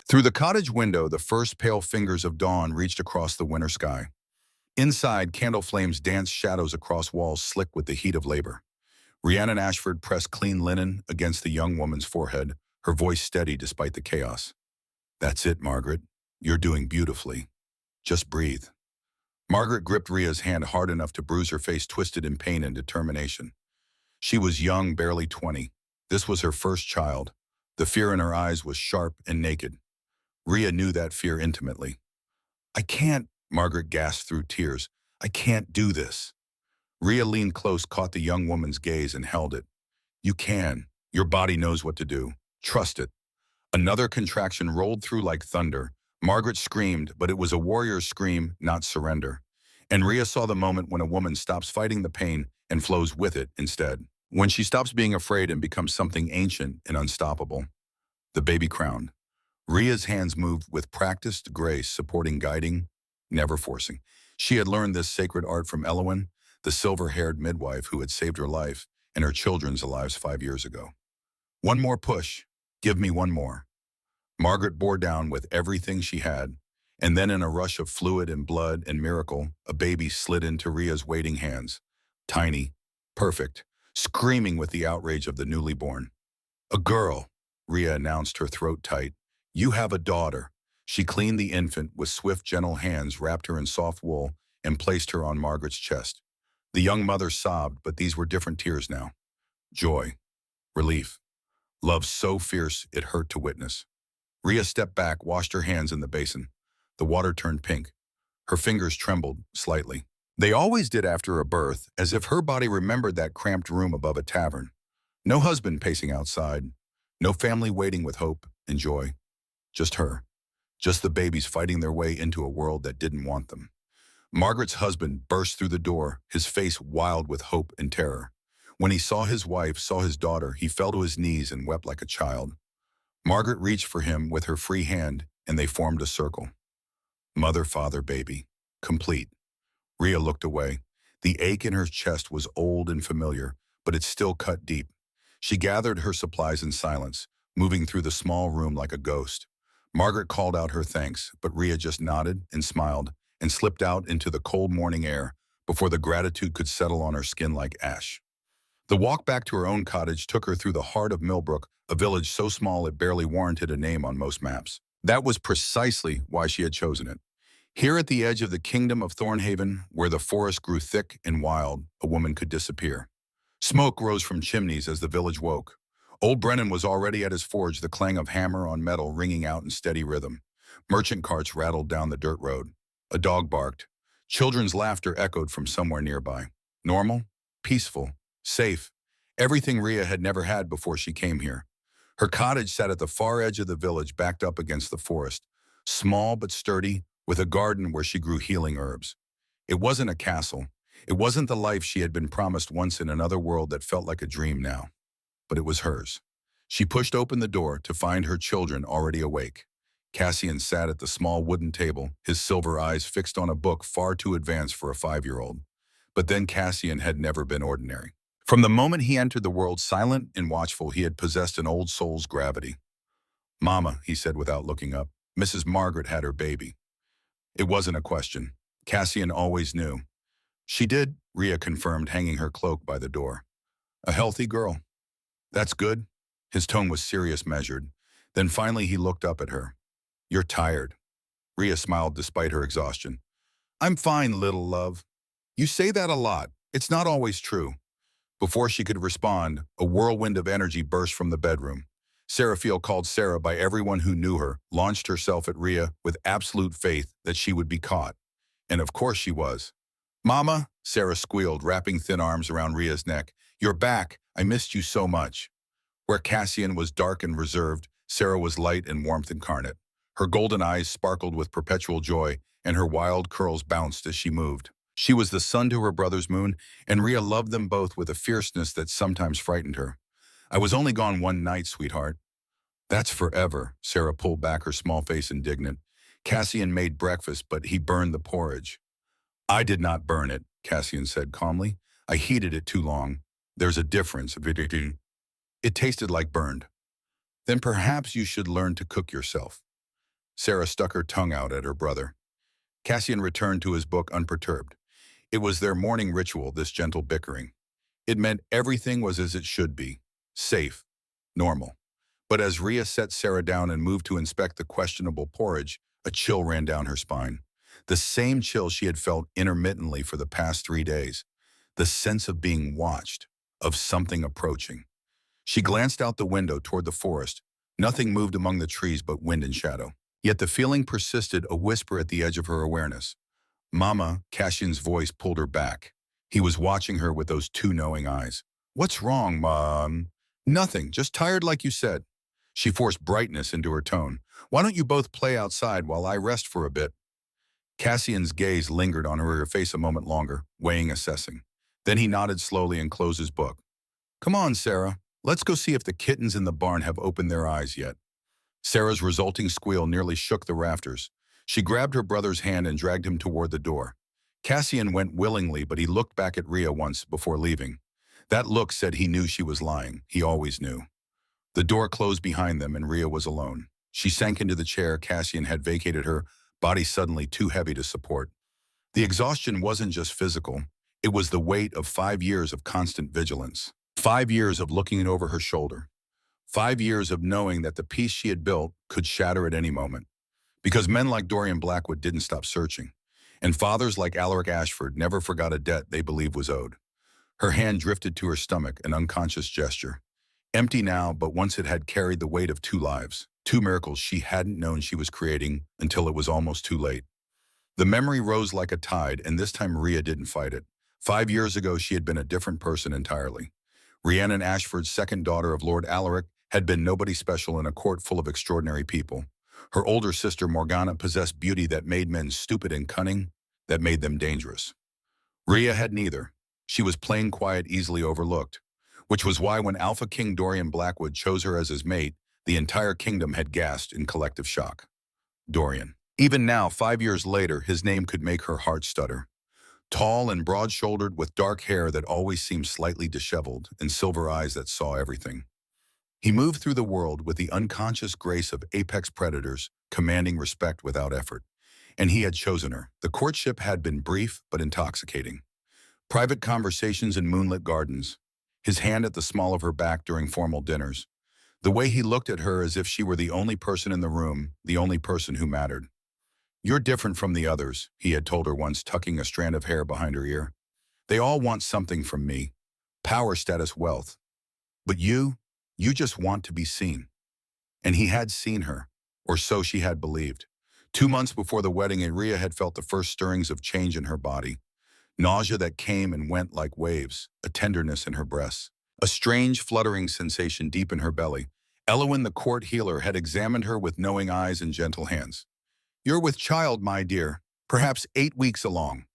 Through the cottage window, the first pale fingers of dawn reached across the winter sky. Inside, candle flames danced shadows across walls slick with the heat of labor. Rhiannon Ashford pressed clean linen against the young woman's forehead, her voice steady despite the chaos. "That's it, Margaret. You're doing beautifully. Just breathe." Margaret gripped Rhea's hand hard enough to bruise her face twisted in pain and determination. She was young, barely 20. This was her first child. The fear in her eyes was sharp and naked. Rhea knew that fear intimately. "I can't," Margaret gasped through tears. "I can't do this." Rhea leaned close, caught the young woman's gaze, and held it. "You can. Your body knows what to do. Trust it." Another contraction rolled through like thunder. Margaret screamed, but it was a warrior's scream, not surrender. And Rhea saw the moment when a woman stops fighting the pain and flows with it instead. When she stops being afraid and becomes something ancient and unstoppable. The baby crowned. Rhea's hands moved with practiced grace, supporting, guiding, never forcing. She had learned this sacred art from Elowen, the silver-haired midwife who had saved her life and her children's lives 5 years ago. "One more push. Give me one more." Margaret bore down with everything she had, and then in a rush of fluid and blood and miracle, a baby slid into Rhea's waiting hands. Tiny, perfect, screaming with the outrage of the newly born. "A girl," Rhea announced, her throat tight. "You have a daughter." She cleaned the infant with swift, gentle hands, wrapped her in soft wool, and placed her on Margaret's chest. The young mother sobbed, but these were different tears now. Joy, relief, love so fierce it hurt to witness. Rhea stepped back, washed her hands in the basin. The water turned pink. Her fingers trembled slightly. They always did after a birth, as if her body remembered that cramped room above a tavern. No husband pacing outside. No family waiting with hope and joy. Just her. Just the babies fighting their way into a world that didn't want them. Margaret's husband burst through the door, his face wild with hope and terror. When he saw his wife, saw his daughter, he fell to his knees and wept like a child. Margaret reached for him with her free hand, and they formed a circle. Mother, father, baby. Complete. Rhea looked away. The ache in her chest was old and familiar, but it still cut deep. She gathered her supplies in silence, moving through the small room like a ghost. Margaret called out her thanks, but Rhea just nodded and smiled and slipped out into the cold morning air before the gratitude could settle on her skin like ash. The walk back to her own cottage took her through the heart of Millbrook, a village so small it barely warranted a name on most maps. That was precisely why she had chosen it. Here at the edge of the kingdom of Thornhaven, where the forest grew thick and wild, a woman could disappear. Smoke rose from chimneys as the village woke. Old Brennan was already at his forge, the clang of hammer on metal ringing out in steady rhythm. Merchant carts rattled down the dirt road. A dog barked. Children's laughter echoed from somewhere nearby. Normal, peaceful, safe. Everything Rhea had never had before she came here. Her cottage sat at the far edge of the village, backed up against the forest. Small but sturdy, with a garden where she grew healing herbs. It wasn't a castle. It wasn't the life she had been promised once in another world that felt like a dream now. But it was hers. She pushed open the door to find her children already awake. Cassian sat at the small wooden table, his silver eyes fixed on a book far too advanced for a 5-year-old. But then Cassian had never been ordinary. From the moment he entered the world, silent and watchful, he had possessed an old soul's gravity. "Mama," he said without looking up, "Mrs. Margaret had her baby." It wasn't a question. Cassian always knew. "She did," Rhea confirmed, hanging her cloak by the door. "A healthy girl." "That's good." His tone was serious, measured. Then finally he looked up at her. "You're tired." Rhea smiled despite her exhaustion. "I'm fine, little love." "You say that a lot. It's not always true." Before she could respond, a whirlwind of energy burst from the bedroom. Seraphiel, called Sarah by everyone who knew her, launched herself at Rhea with absolute faith that she would be caught. And of course she was. "Mama," Sarah squealed, wrapping thin arms around Rhea's neck. "You're back. I missed you so much." Where Cassian was dark and reserved, Sarah was light and warmth incarnate. Her golden eyes sparkled with perpetual joy, and her wild curls bounced as she moved. She was the sun to her brother's moon, and Rhea loved them both with a fierceness that sometimes frightened her. "I was only gone one night, sweetheart." "That's forever," Sarah pulled back, her small face indignant. "Cassian made breakfast, but he burned the porridge." "I did not burn it," Cassian said calmly. "I heated it too long. There's a difference." "It tasted like burned." "Then perhaps you should learn to cook yourself." Sarah stuck her tongue out at her brother. Cassian returned to his book unperturbed. It was their morning ritual, this gentle bickering. It meant everything was as it should be. Safe. Normal. But as Rhea set Sarah down and moved to inspect the questionable porridge, a chill ran down her spine. The same chill she had felt intermittently for the past 3 days. The sense of being watched, of something approaching. She glanced out the window toward the forest. Nothing moved among the trees but wind and shadow. Yet the feeling persisted, a whisper at the edge of her awareness. Mama, Cassian's voice pulled her back. He was watching her with those two knowing eyes. What's wrong, Mom? Nothing, just tired like you said. She forced brightness into her tone. Why don't you both play outside while I rest for a bit? Cassian's gaze lingered on her face a moment longer, weighing, assessing. Then he nodded slowly and closed his book. Come on, Sarah. Let's go see if the kittens in the barn have opened their eyes yet. Sarah's resulting squeal nearly shook the rafters. She grabbed her brother's hand and dragged him toward the door. Cassian went willingly, but he looked back at Rhea once before leaving. That look said he knew she was lying. He always knew. The door closed behind them and Rhea was alone. She sank into the chair Cassian had vacated, her body suddenly too heavy to support. The exhaustion wasn't just physical. It was the weight of 5 years of constant vigilance. 5 years of looking over her shoulder. 5 years of knowing that the peace she had built could shatter at any moment. Because men like Dorian Blackwood didn't stop searching. And fathers like Alaric Ashford never forgot a debt they believed was owed. Her hand drifted to her stomach, an unconscious gesture. Empty now, but once it had carried the weight of 2 lives, 2 miracles she hadn't known she was creating until it was almost too late. The memory rose like a tide, and this time Rhea didn't fight it. 5 years ago, she had been a different person entirely. Rhiannon Ashford's second daughter of Lord Alaric had been nobody special in a court full of extraordinary people. Her older sister Morgana possessed beauty that made men stupid and cunning, that made them dangerous. Rhea had neither. She was plain quiet, easily overlooked, which was why when Alpha King Dorian Blackwood chose her as his mate, the entire kingdom had gasped in collective shock. Dorian. Even now, 5 years later, his name could make her heart stutter. Tall and broad-shouldered, with dark hair that always seemed slightly disheveled and silver eyes that saw everything. He moved through the world with the unconscious grace of apex predators, commanding respect without effort. And he had chosen her. The courtship had been brief but intoxicating. Private conversations in moonlit gardens, his hand at the small of her back during formal dinners, the way he looked at her as if she were the only person in the room, the only person who mattered. You're different from the others, he had told her once, tucking a strand of hair behind her ear. They all want something from me. Power, status, wealth. But you just want to be seen. And he had seen her, or so she had believed. 2 months before the wedding, Rhea had felt the first stirrings of change in her body. Nausea that came and went like waves, a tenderness in her breasts, a strange fluttering sensation deep in her belly. Elowin, the court healer, had examined her with knowing eyes and gentle hands. You're with child, my dear, perhaps 8 weeks along.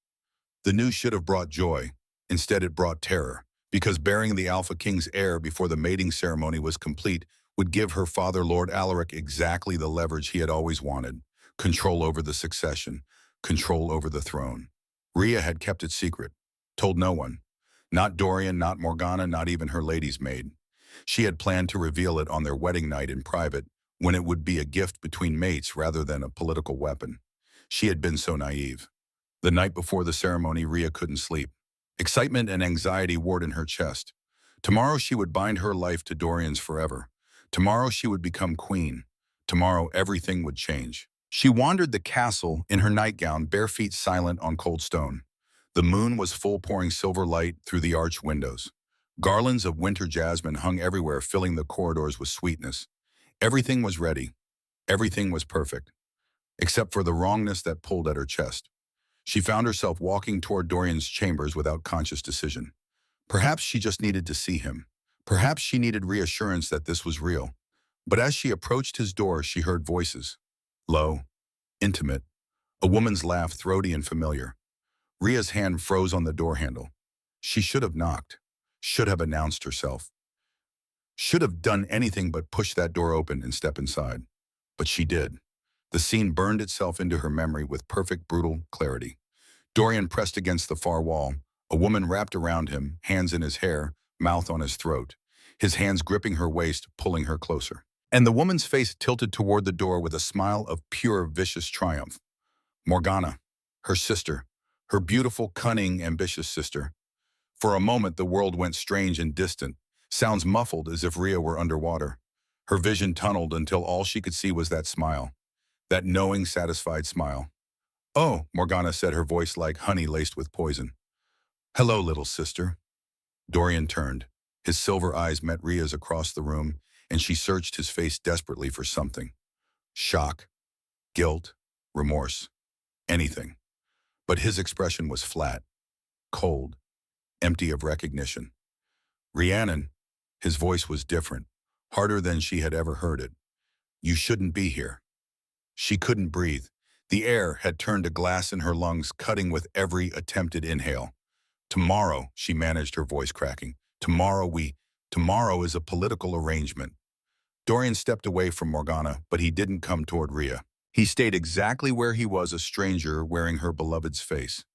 The news should have brought joy. Instead, it brought terror, because bearing the Alpha King's heir before the mating ceremony was complete would give her father, Lord Alaric, exactly the leverage he had always wanted: control over the succession, control over the throne. Rhea had kept it secret, told no one. Not Dorian, not Morgana, not even her lady's maid. She had planned to reveal it on their wedding night in private, when it would be a gift between mates rather than a political weapon. She had been so naive. The night before the ceremony, Rhea couldn't sleep. Excitement and anxiety warred in her chest. Tomorrow she would bind her life to Dorian's forever. Tomorrow she would become queen. Tomorrow everything would change. She wandered the castle in her nightgown, bare feet silent on cold stone. The moon was full, pouring silver light through the arched windows. Garlands of winter jasmine hung everywhere, filling the corridors with sweetness. Everything was ready. Everything was perfect. Except for the wrongness that pulled at her chest. She found herself walking toward Dorian's chambers without conscious decision. Perhaps she just needed to see him. Perhaps she needed reassurance that this was real. But as she approached his door, she heard voices. Low, intimate, a woman's laugh, throaty and familiar. Rhea's hand froze on the door handle. She should have knocked, should have announced herself, should have done anything but push that door open and step inside. But she did. The scene burned itself into her memory with perfect, brutal clarity. Dorian pressed against the far wall, a woman wrapped around him, hands in his hair, mouth on his throat, his hands gripping her waist, pulling her closer. And the woman's face tilted toward the door with a smile of pure, vicious triumph. Morgana, her sister, her beautiful, cunning, ambitious sister. For a moment, the world went strange and distant, sounds muffled as if Rhea were underwater. Her vision tunneled until all she could see was that smile, that knowing, satisfied smile. "Oh," Morgana said, her voice like honey laced with poison. "Hello, little sister." Dorian turned. His silver eyes met Rhea's across the room, and she searched his face desperately for something. Shock, guilt, remorse, anything. But his expression was flat, cold, empty of recognition. "Rhiannon," his voice was different, harder than she had ever heard it. "You shouldn't be here." She couldn't breathe. The air had turned to glass in her lungs, cutting with every attempted inhale. "Tomorrow," she managed, her voice cracking. Tomorrow is a political arrangement." Dorian stepped away from Morgana, but he didn't come toward Rhea. He stayed exactly where he was, a stranger wearing her beloved's face.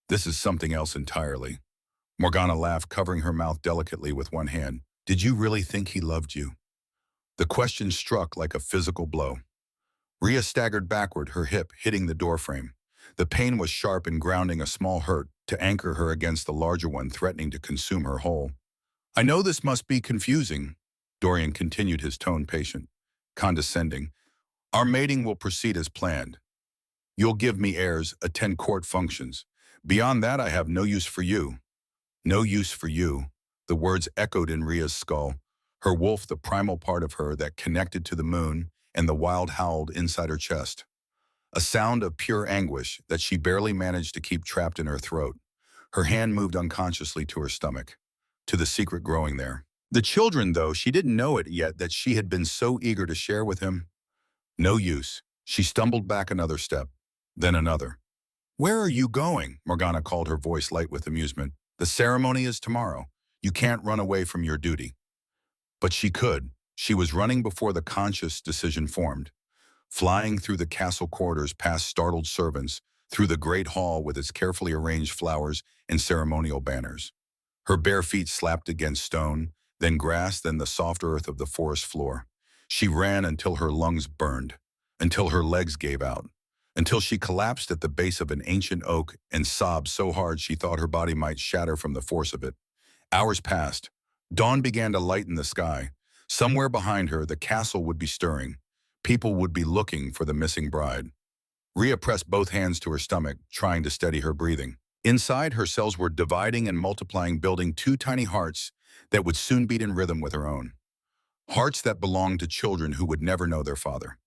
"This is something else entirely." Morgana laughed, covering her mouth delicately with one hand. "Did you really think he loved you?" The question struck like a physical blow. Rhea staggered backward, her hip hitting the doorframe. The pain was sharp and grounding, a small hurt to anchor her against the larger one threatening to consume her whole. "I know this must be confusing," Dorian continued, his tone patient, condescending. "Our mating will proceed as planned. You'll give me heirs, attend court functions. Beyond that, I have no use for you." "No use for you." The words echoed in Rhea's skull. Her wolf, the primal part of her that connected to the moon, and the wild howled inside her chest. A sound of pure anguish that she barely managed to keep trapped in her throat. Her hand moved unconsciously to her stomach, to the secret growing there. The children, though, she didn't know it yet that she had been so eager to share with him. No use. She stumbled back another step, then another. "Where are you going?" Morgana called, her voice light with amusement. "The ceremony is tomorrow. You can't run away from your duty." But she could. She was running before the conscious decision formed. Flying through the castle corridors past startled servants, through the great hall with its carefully arranged flowers and ceremonial banners. Her bare feet slapped against stone, then grass, then the soft earth of the forest floor. She ran until her lungs burned, until her legs gave out, until she collapsed at the base of an ancient oak and sobbed so hard she thought her body might shatter from the force of it. Hours passed. Dawn began to lighten the sky. Somewhere behind her, the castle would be stirring. People would be looking for the missing bride. Rhea pressed both hands to her stomach, trying to steady her breathing. Inside, her cells were dividing and multiplying, building two tiny hearts that would soon beat in rhythm with her own. Hearts that belonged to children who would never know their father.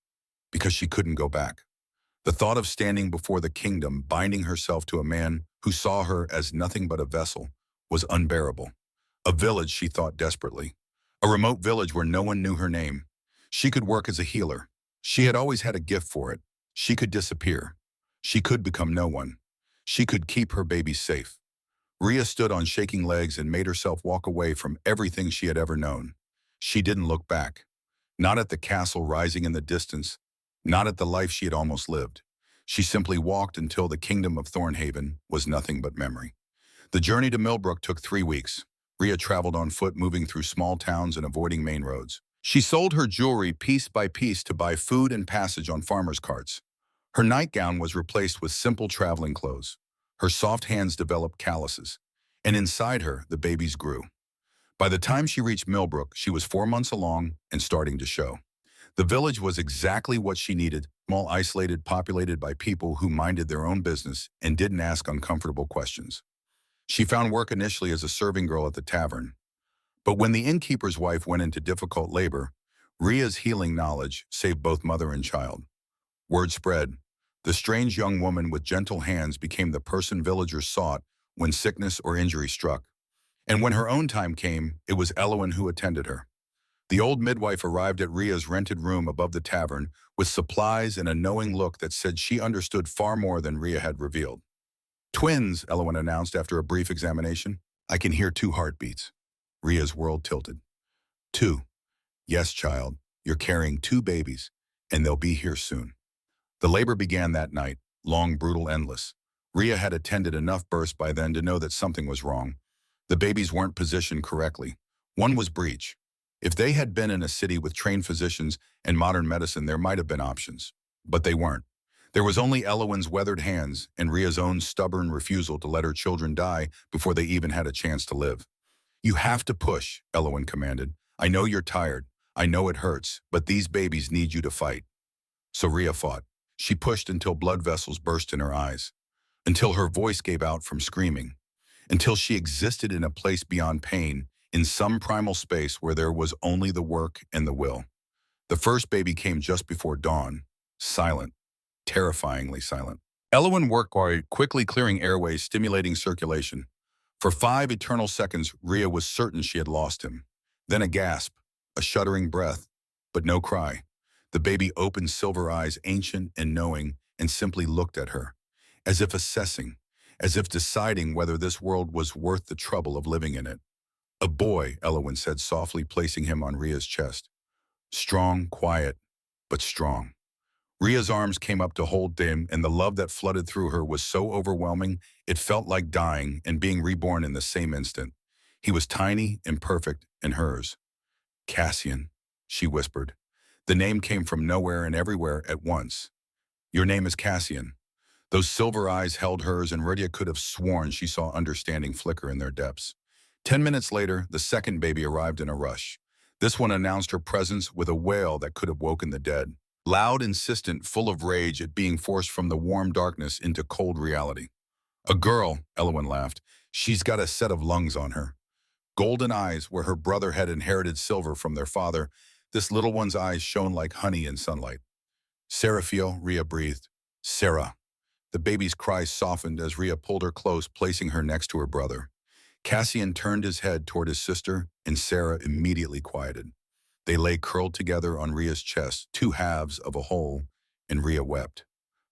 Because she couldn't go back. The thought of standing before the kingdom, binding herself to a man who saw her as nothing but a vessel, was unbearable. A village, she thought desperately. A remote village where no one knew her name. She could work as a healer. She had always had a gift for it. She could disappear. She could become no one. She could keep her babies safe. Rhea stood on shaking legs and made herself walk away from everything she had ever known. She didn't look back. Not at the castle rising in the distance. Not at the life she had almost lived. She simply walked until the kingdom of Thornhaven was nothing but memory. The journey to Millbrook took 3 weeks. Rhea traveled on foot, moving through small towns and avoiding main roads. She sold her jewelry piece by piece to buy food and passage on farmers' carts. Her nightgown was replaced with simple traveling clothes. Her soft hands developed calluses, and inside her, the babies grew. By the time she reached Millbrook, she was 4 months along and starting to show. The village was exactly what she needed, small, isolated, populated by people who minded their own business and didn't ask uncomfortable questions. She found work initially as a serving girl at the tavern. But when the innkeeper's wife went into difficult labor, Rhea's healing knowledge saved both mother and child. Word spread. The strange young woman with gentle hands became the person villagers sought when sickness or injury struck. And when her own time came, it was Elowen who attended her. The old midwife arrived at Rhea's rented room above the tavern with supplies and a knowing look that said she understood far more than Rhea had revealed. "Twins," Elowen announced after a brief examination. "I can hear 2 heartbeats." Rhea's world tilted. 2. "Yes, child, you're carrying 2 babies, and they'll be here soon." The labor began that night, long, brutal, endless. Rhea had attended enough births by then to know that something was wrong. The babies weren't positioned correctly. One was breech. If they had been in a city with trained physicians and modern medicine, there might have been options. But they weren't. There was only Elowen's weathered hands and Ria's own stubborn refusal to let her children die before they even had a chance to live. You have to push, Elowen commanded. I know you're tired. I know it hurts, but these babies need you to fight. So Ria fought. She pushed until blood vessels burst in her eyes, until her voice gave out from screaming, until she existed in a place beyond pain, in some primal space where there was only the work and the will. The first baby came just before dawn, silent, terrifyingly silent. Elowen worked while quickly clearing airways, stimulating circulation. For 5 eternal seconds, Ria was certain she had lost him. Then a gasp, a shuddering breath, but no cry. The baby opened silver eyes, ancient and knowing, and simply looked at her, as if assessing, as if deciding whether this world was worth the trouble of living in it. A boy, Elowen said softly, placing him on Ria's chest. Strong, quiet, but strong. Ria's arms came up to hold him, and the love that flooded through her was so overwhelming it felt like dying and being reborn in the same instant. He was tiny, imperfect, and hers. Cassian, she whispered. The name came from nowhere and everywhere at once. Your name is Cassian. Those silver eyes held hers, and Ria could have sworn she saw understanding flicker in their depths. 10 minutes later, the second baby arrived in a rush. This one announced her presence with a wail that could have woken the dead. Loud, insistent, full of rage at being forced from the warm darkness into cold reality. A girl, Elowen laughed. She's got a set of lungs on her. Golden eyes where her brother had inherited silver from their father. This little one's eyes shone like honey in sunlight. Seraphiel, Ria breathed. Sarah. The baby's cries softened as Ria pulled her close, placing her next to her brother. Cassian turned his head toward his sister, and Sarah immediately quieted. They lay curled together on Ria's chest, 2 halves of a whole, and Ria wept.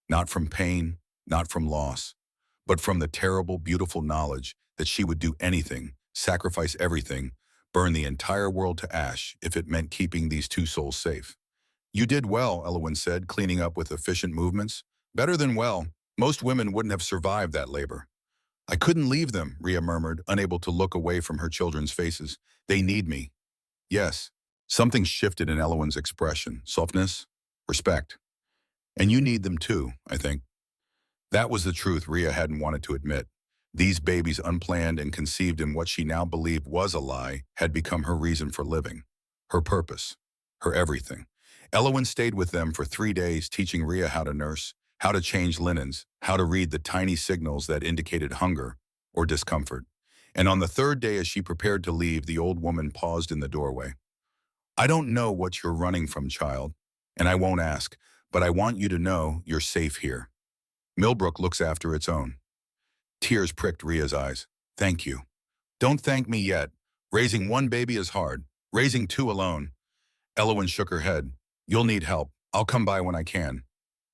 Not from pain, not from loss, but from the terrible, beautiful knowledge that she would do anything, sacrifice everything, burn the entire world to ash if it meant keeping these 2 souls safe. You did well, Elowen said, cleaning up with efficient movements. Better than well. Most women wouldn't have survived that labor. I couldn't leave them, Ria murmured, unable to look away from her children's faces. They need me. Yes. Something shifted in Elowen's expression. Softness, respect. And you need them too, I think. That was the truth Ria hadn't wanted to admit. These babies, unplanned and conceived in what she now believed was a lie, had become her reason for living, her purpose, her everything. Elowen stayed with them for 3 days, teaching Ria how to nurse, how to change linens, how to read the tiny signals that indicated hunger or discomfort. And on the 3rd day, as she prepared to leave, the old woman paused in the doorway. I don't know what you're running from, child, and I won't ask, but I want you to know you're safe here. Millbrook looks after its own. Tears pricked Ria's eyes. Thank you. Don't thank me yet. Raising 1 baby is hard. Raising 2 alone. Elowen shook her head. You'll need help. I'll come by when I can.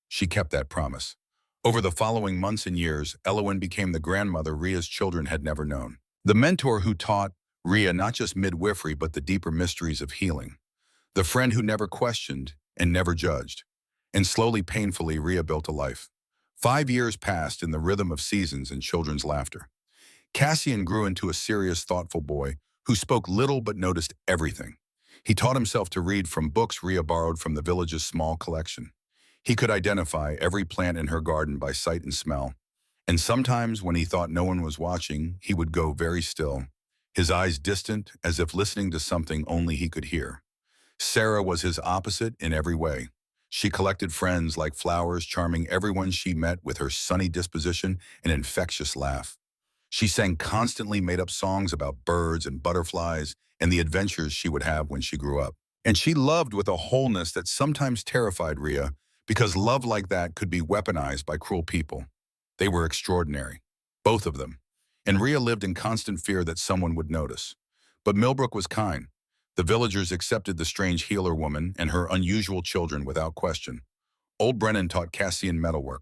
She kept that promise. Over the following months and years, Elowen became the grandmother Ria's children had never known. The mentor who taught Ria not just midwifery but the deeper mysteries of healing. The friend who never questioned and never judged. And slowly, painfully, Ria built a life. 5 years passed in the rhythm of seasons and children's laughter. Cassian grew into a serious, thoughtful boy who spoke little but noticed everything. He taught himself to read from books Ria borrowed from the village's small collection. He could identify every plant in her garden by sight and smell. And sometimes, when he thought no one was watching, he would go very still, his eyes distant, as if listening to something only he could hear. Sarah was his opposite in every way. She collected friends like flowers, charming everyone she met with her sunny disposition and infectious laugh. She sang constantly made-up songs about birds and butterflies and the adventures she would have when she grew up. And she loved with a wholeness that sometimes terrified Ria, because love like that could be weaponized by cruel people. They were extraordinary, both of them, and Ria lived in constant fear that someone would notice. But Millbrook was kind. The villagers accepted the strange healer woman and her unusual children without question. Old Brennan taught Cassian metalwork.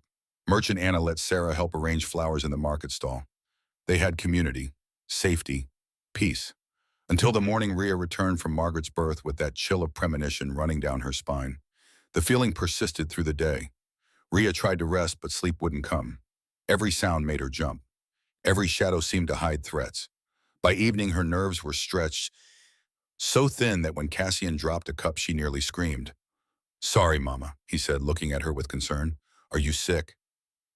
Merchant Anna let Sarah help arrange flowers in the market stall. They had community, safety, peace. Until the morning Ria returned from Margaret's birth with that chill of premonition running down her spine. The feeling persisted through the day. Ria tried to rest, but sleep wouldn't come. Every sound made her jump. Every shadow seemed to hide threats. By evening, her nerves were stretched, so thin that when Cassian dropped a cup she nearly screamed. "Sorry, Mama," he said, looking at her with concern. "Are you sick?"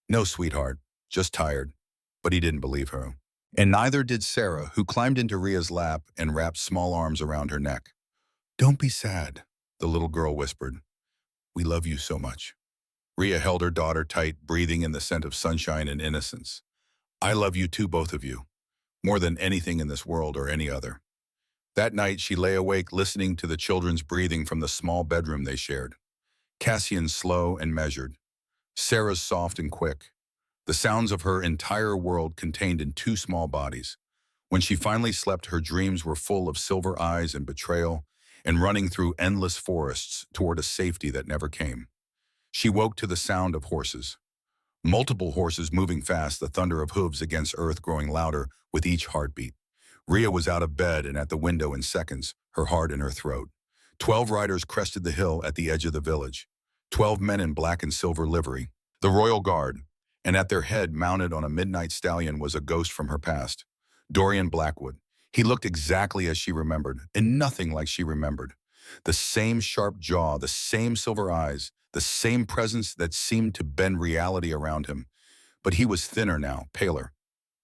"No, sweetheart, just tired." But he didn't believe her. And neither did Sarah, who climbed into Ria's lap and wrapped small arms around her neck. "Don't be sad," the little girl whispered. "We love you so much." Ria held her daughter tight, breathing in the scent of sunshine and innocence. "I love you too, both of you, more than anything in this world or any other." That night, she lay awake listening to the children's breathing from the small bedroom they shared. Cassian's slow and measured, Sarah's soft and quick, the sounds of her entire world contained in two small bodies. When she finally slept, her dreams were full of silver eyes and betrayal, and running through endless forests toward a safety that never came. She woke to the sound of horses. Multiple horses moving fast, the thunder of hooves against earth growing louder with each heartbeat. Ria was out of bed and at the window in seconds, her heart in her throat. 12 riders crested the hill at the edge of the village. 12 men in black and silver livery, the royal guard, and at their head, mounted on a midnight stallion, was a ghost from her past. Dorian Blackwood. He looked exactly as she remembered, and nothing like she remembered. The same sharp jaw, the same silver eyes, the same presence that seemed to bend reality around him. But he was thinner now, paler.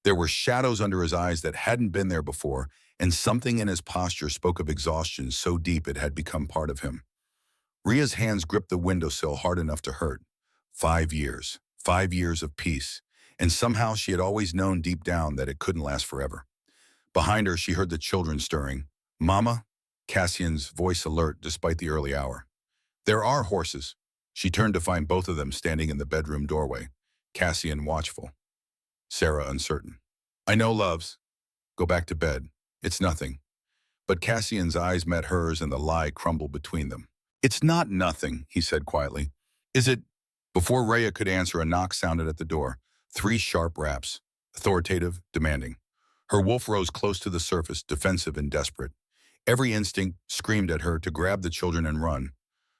There were shadows under his eyes that hadn't been there before, and something in his posture spoke of exhaustion so deep it had become part of him. Ria's hands gripped the windowsill hard enough to hurt. 5 years. 5 years of peace. And somehow she had always known deep down that it couldn't last forever. Behind her, she heard the children stirring. "Mama?" Cassian's voice alert despite the early hour. "There are horses." She turned to find both of them standing in the bedroom doorway. Cassian watchful. Sarah uncertain. "I know, loves. Go back to bed. It's nothing." But Cassian's eyes met hers and the lie crumbled between them. "It's not nothing," he said quietly. "Is it?" Before Rhea could answer, a knock sounded at the door. 3 sharp raps. Authoritative, demanding. Her wolf rose close to the surface, defensive and desperate. Every instinct screamed at her to grab the children and run.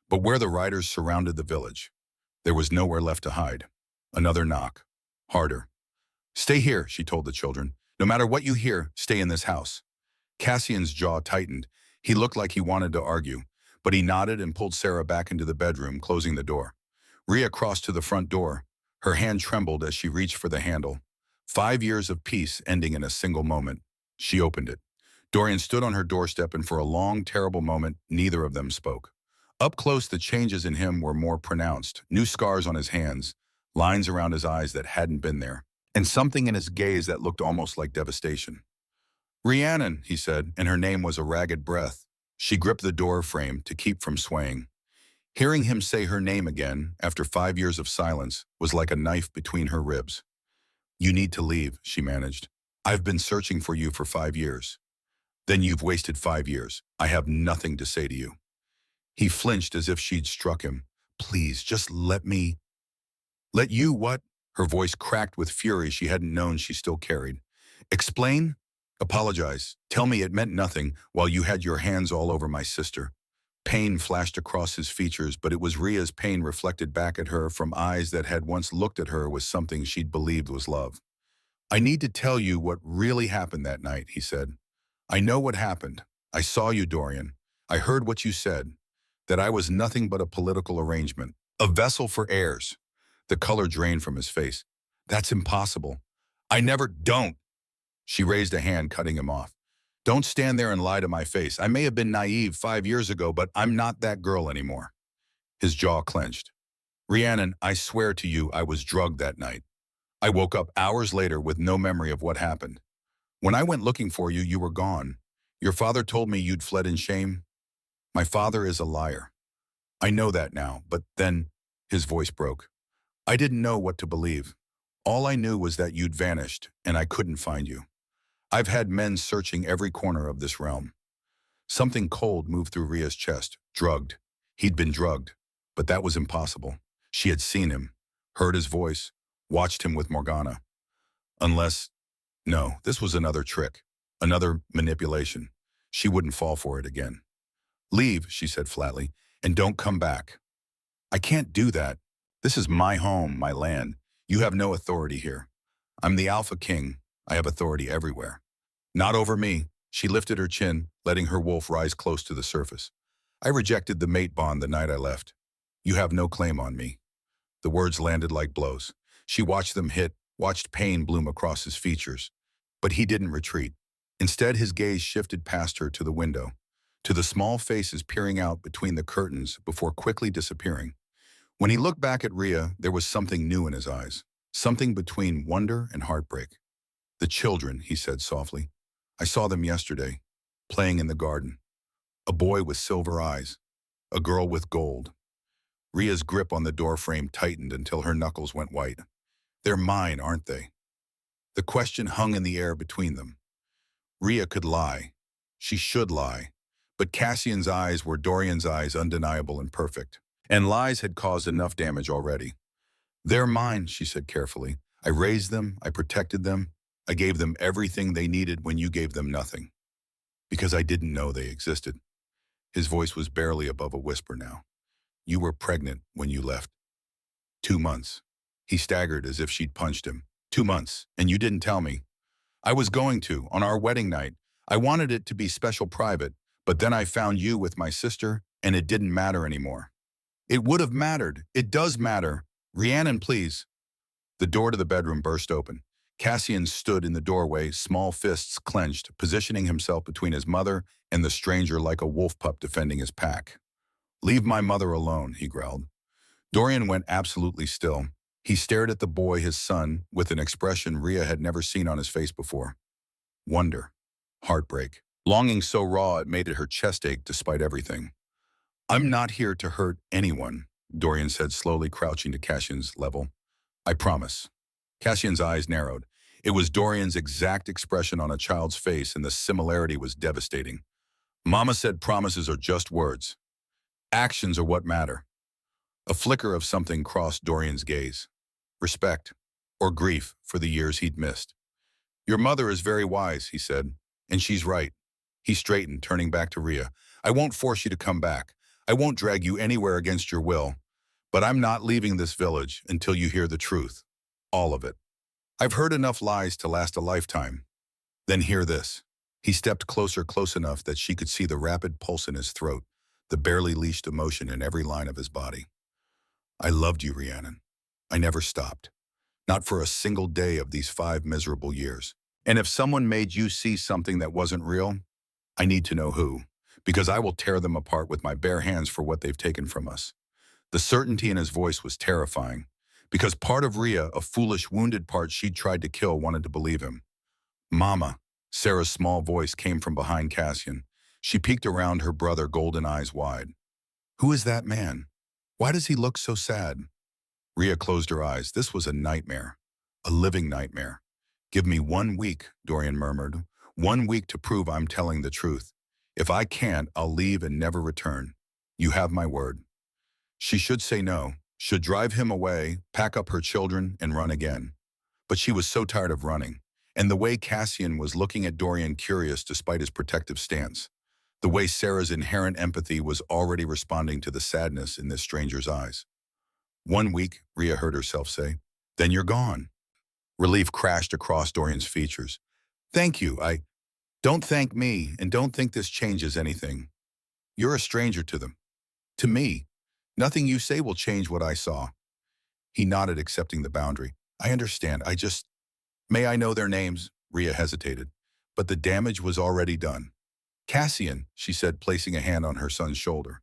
But where the riders surrounded the village, there was nowhere left to hide. Another knock. Harder. "Stay here," she told the children. "No matter what you hear, stay in this house." Cassian's jaw tightened. He looked like he wanted to argue, but he nodded and pulled Sarah back into the bedroom, closing the door. Rhea crossed to the front door. Her hand trembled as she reached for the handle. 5 years of peace ending in a single moment. She opened it. Dorian stood on her doorstep, and for a long, terrible moment, neither of them spoke. Up close, the changes in him were more pronounced. New scars on his hands, lines around his eyes that hadn't been there, and something in his gaze that looked almost like devastation. "Rhiannon," he said, and her name was a ragged breath. She gripped the door frame to keep from swaying. Hearing him say her name again, after 5 years of silence, was like a knife between her ribs. "You need to leave," she managed. "I've been searching for you for 5 years. Then you've wasted 5 years. I have nothing to say to you." He flinched as if she'd struck him. "Please, just let me." "Let you what?" Her voice cracked with fury she hadn't known she still carried. "Explain? Apologize. Tell me it meant nothing while you had your hands all over my sister." Pain flashed across his features, but it was Ria's pain reflected back at her from eyes that had once looked at her with something she'd believed was love. "I need to tell you what really happened that night," he said. "I know what happened. I saw you, Dorian. I heard what you said, that I was nothing but a political arrangement, a vessel for heirs." The color drained from his face. "That's impossible. I never—" "Don't!" She raised a hand, cutting him off. "Don't stand there and lie to my face. I may have been naive 5 years ago, but I'm not that girl anymore." His jaw clenched. "Rhiannon, I swear to you I was drugged that night. I woke up hours later with no memory of what happened. When I went looking for you, you were gone. Your father told me you'd fled in shame. My father is a liar. I know that now, but then—" His voice broke. "I didn't know what to believe. All I knew was that you'd vanished, and I couldn't find you. I've had men searching every corner of this realm." Something cold moved through Ria's chest. Drugged. He'd been drugged. But that was impossible. She had seen him, heard his voice, watched him with Morgana. Unless— No, this was another trick. Another manipulation. She wouldn't fall for it again. "Leave," she said flatly, "and don't come back." "I can't do that. This is my home, my land. You have no authority here. I'm the Alpha King. I have authority everywhere." "Not over me." She lifted her chin, letting her wolf rise close to the surface. I rejected the mate bond the night I left. You have no claim on me. The words landed like blows. She watched them hit, watched pain bloom across his features. But he didn't retreat. Instead, his gaze shifted past her to the window, to the small faces peering out between the curtains before quickly disappearing. When he looked back at Rhea, there was something new in his eyes, something between wonder and heartbreak. The children, he said softly. I saw them yesterday, playing in the garden. A boy with silver eyes, a girl with gold. Rhea's grip on the doorframe tightened until her knuckles went white. They're mine, aren't they? The question hung in the air between them. Rhea could lie. She should lie. But Cassian's eyes were Dorian's eyes, undeniable and perfect. And lies had caused enough damage already. They're mine, she said carefully. I raised them, I protected them, I gave them everything they needed when you gave them nothing. Because I didn't know they existed. His voice was barely above a whisper now. You were pregnant when you left. 2 months. He staggered as if she'd punched him. 2 months, and you didn't tell me. I was going to, on our wedding night. I wanted it to be special private, but then I found you with my sister, and it didn't matter anymore. It would have mattered. It does matter. Rhiannon, please. The door to the bedroom burst open. Cassian stood in the doorway, small fists clenched, positioning himself between his mother and the stranger like a wolf pup defending his pack. Leave my mother alone, he growled. Dorian went absolutely still. He stared at the boy, his son, with an expression Rhea had never seen on his face before. Wonder. Heartbreak. Longing so raw it made her chest ache despite everything. I'm not here to hurt anyone, Dorian said slowly, crouching to Cassian's level. I promise. Cassian's eyes narrowed. It was Dorian's exact expression on a child's face, and the similarity was devastating. Mama said promises are just words. Actions are what matter. A flicker of something crossed Dorian's gaze. Respect, or grief for the years he'd missed. Your mother is very wise, he said, and she's right. He straightened, turning back to Rhea. I won't force you to come back. I won't drag you anywhere against your will. But I'm not leaving this village until you hear the truth. All of it. I've heard enough lies to last a lifetime. Then hear this. He stepped closer, close enough that she could see the rapid pulse in his throat, the barely leashed emotion in every line of his body. I loved you, Rhiannon. I never stopped. Not for a single day of these 5 miserable years. And if someone made you see something that wasn't real, I need to know who, because I will tear them apart with my bare hands for what they've taken from us. The certainty in his voice was terrifying, because part of Rhea, a foolish, wounded part she'd tried to kill, wanted to believe him. Mama, Sarah's small voice came from behind Cassian. She peeked around, her brother, golden eyes wide. Who is that man? Why does he look so sad? Rhea closed her eyes. This was a nightmare, a living nightmare. Give me 1 week, Dorian murmured. 1 week to prove I'm telling the truth. If I can't, I'll leave and never return. You have my word. She should say no, should drive him away, pack up her children, and run again. But she was so tired of running, and the way Cassian was looking at Dorian, curious despite his protective stance. The way Sarah's inherent empathy was already responding to the sadness in this stranger's eyes. 1 week, Rhea heard herself say. Then you're gone. Relief crashed across Dorian's features. Thank you. Don't thank me, and don't think this changes anything. You're a stranger to them. To me. Nothing you say will change what I saw. He nodded, accepting the boundary. I understand. May I know their names? Rhea hesitated. But the damage was already done. Cassian, she said, placing a hand on her son's shoulder.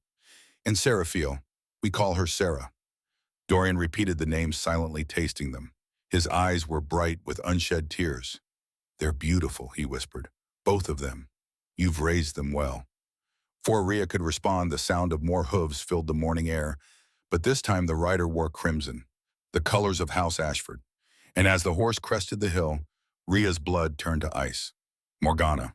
And Seraphiel. We call her Sarah. Dorian repeated the names, silently tasting them. His eyes were bright with unshed tears. They're beautiful, he whispered. Both of them. You've raised them well. Before Rhea could respond, the sound of more hooves filled the morning air, but this time the rider wore crimson, the colors of House Ashford. And as the horse crested the hill, Rhea's blood turned to ice. Morgana.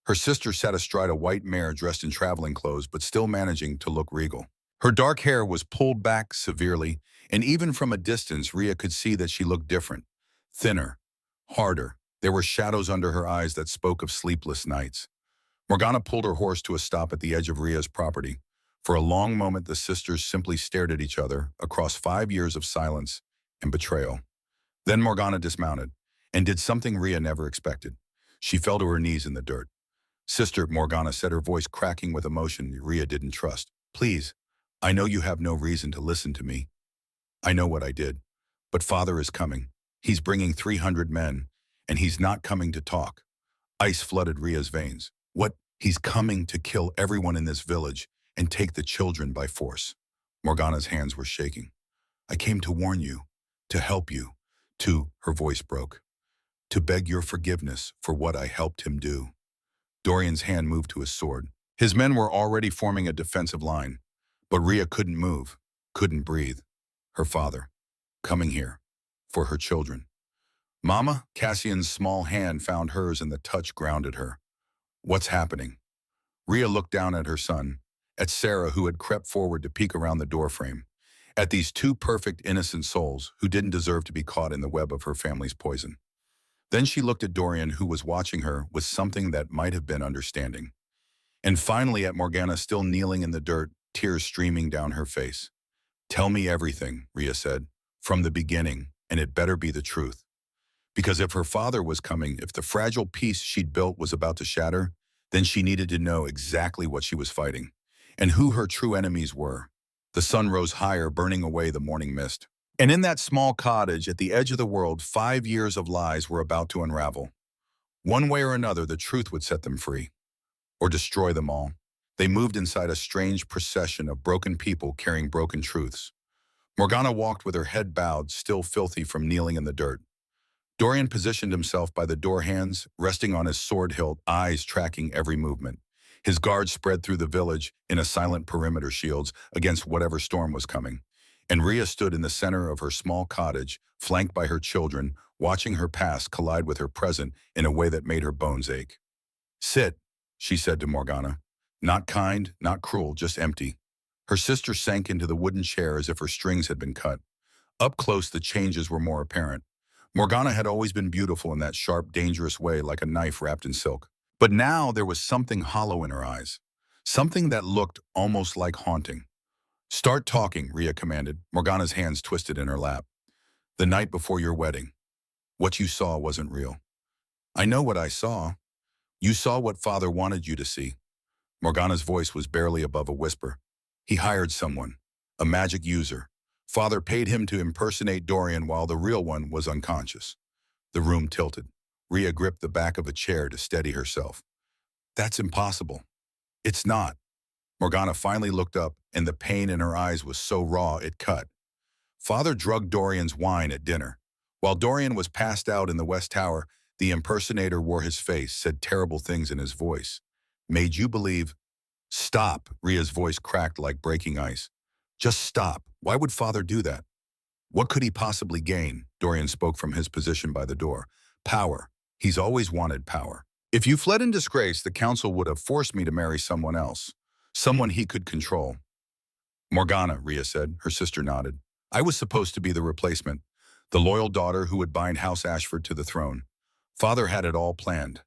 Her sister sat astride a white mare dressed in traveling clothes, but still managing to look regal. Her dark hair was pulled back severely, and even from a distance, Rhea could see that she looked different, thinner, harder. There were shadows under her eyes that spoke of sleepless nights. Morgana pulled her horse to a stop at the edge of Rhea's property. For a long moment, the sisters simply stared at each other across 5 years of silence and betrayal. Then Morgana dismounted and did something Rhea never expected. She fell to her knees in the dirt. Sister, Morgana said, her voice cracking with emotion Rhea didn't trust. Please, I know you have no reason to listen to me. I know what I did. But father is coming. He's bringing 300 men, and he's not coming to talk. Ice flooded Rhea's veins. What? He's coming to kill everyone in this village and take the children by force. Morgana's hands were shaking. I came to warn you, to help you, her voice broke, to beg your forgiveness for what I helped him do. Dorian's hand moved to his sword. His men were already forming a defensive line, but Rhea couldn't move, couldn't breathe. Her father, coming here, for her children. Mama, Cassian's small hand found hers and the touch grounded her. What's happening? Rhea looked down at her son, at Sarah who had crept forward to peek around the doorframe, at these two perfect innocent souls who didn't deserve to be caught in the web of her family's poison. Then she looked at Dorian who was watching her with something that might have been understanding. And finally at Morgana still kneeling in the dirt, tears streaming down her face. Tell me everything, Rhea said, from the beginning, and it better be the truth. Because if her father was coming, if the fragile peace she'd built was about to shatter, then she needed to know exactly what she was fighting, and who her true enemies were. The sun rose higher, burning away the morning mist. And in that small cottage at the edge of the world, 5 years of lies were about to unravel. One way or another, the truth would set them free, or destroy them all. They moved inside a strange procession of broken people carrying broken truths. Morgana walked with her head bowed, still filthy from kneeling in the dirt. Dorian positioned himself by the door hands, resting on his sword hilt, eyes tracking every movement. His guards spread through the village in a silent perimeter shields against whatever storm was coming. And Rhea stood in the center of her small cottage, flanked by her children, watching her past collide with her present in a way that made her bones ache. Sit, she said to Morgana. Not kind, not cruel, just empty. Her sister sank into the wooden chair as if her strings had been cut. Up close, the changes were more apparent. Morgana had always been beautiful in that sharp, dangerous way, like a knife wrapped in silk. But now there was something hollow in her eyes, something that looked almost like haunting. Start talking, Rhea commanded, Morgana's hands twisted in her lap. The night before your wedding. What you saw wasn't real. I know what I saw. You saw what father wanted you to see. Morgana's voice was barely above a whisper. He hired someone, a magic user. Father paid him to impersonate Dorian while the real one was unconscious. The room tilted. Rhea gripped the back of a chair to steady herself. That's impossible. It's not. Morgana finally looked up, and the pain in her eyes was so raw it cut. Father drugged Dorian's wine at dinner. While Dorian was passed out in the West Tower, the impersonator wore his face, said terrible things in his voice. Made you believe. Stop, Rhea's voice cracked like breaking ice. Just stop. Why would father do that? What could he possibly gain? Dorian spoke from his position by the door. Power. He's always wanted power. If you fled in disgrace, the council would have forced me to marry someone else. Someone he could control. Morgana, Rhea said. Her sister nodded. I was supposed to be the replacement, the loyal daughter who would bind House Ashford to the throne. Father had it all planned.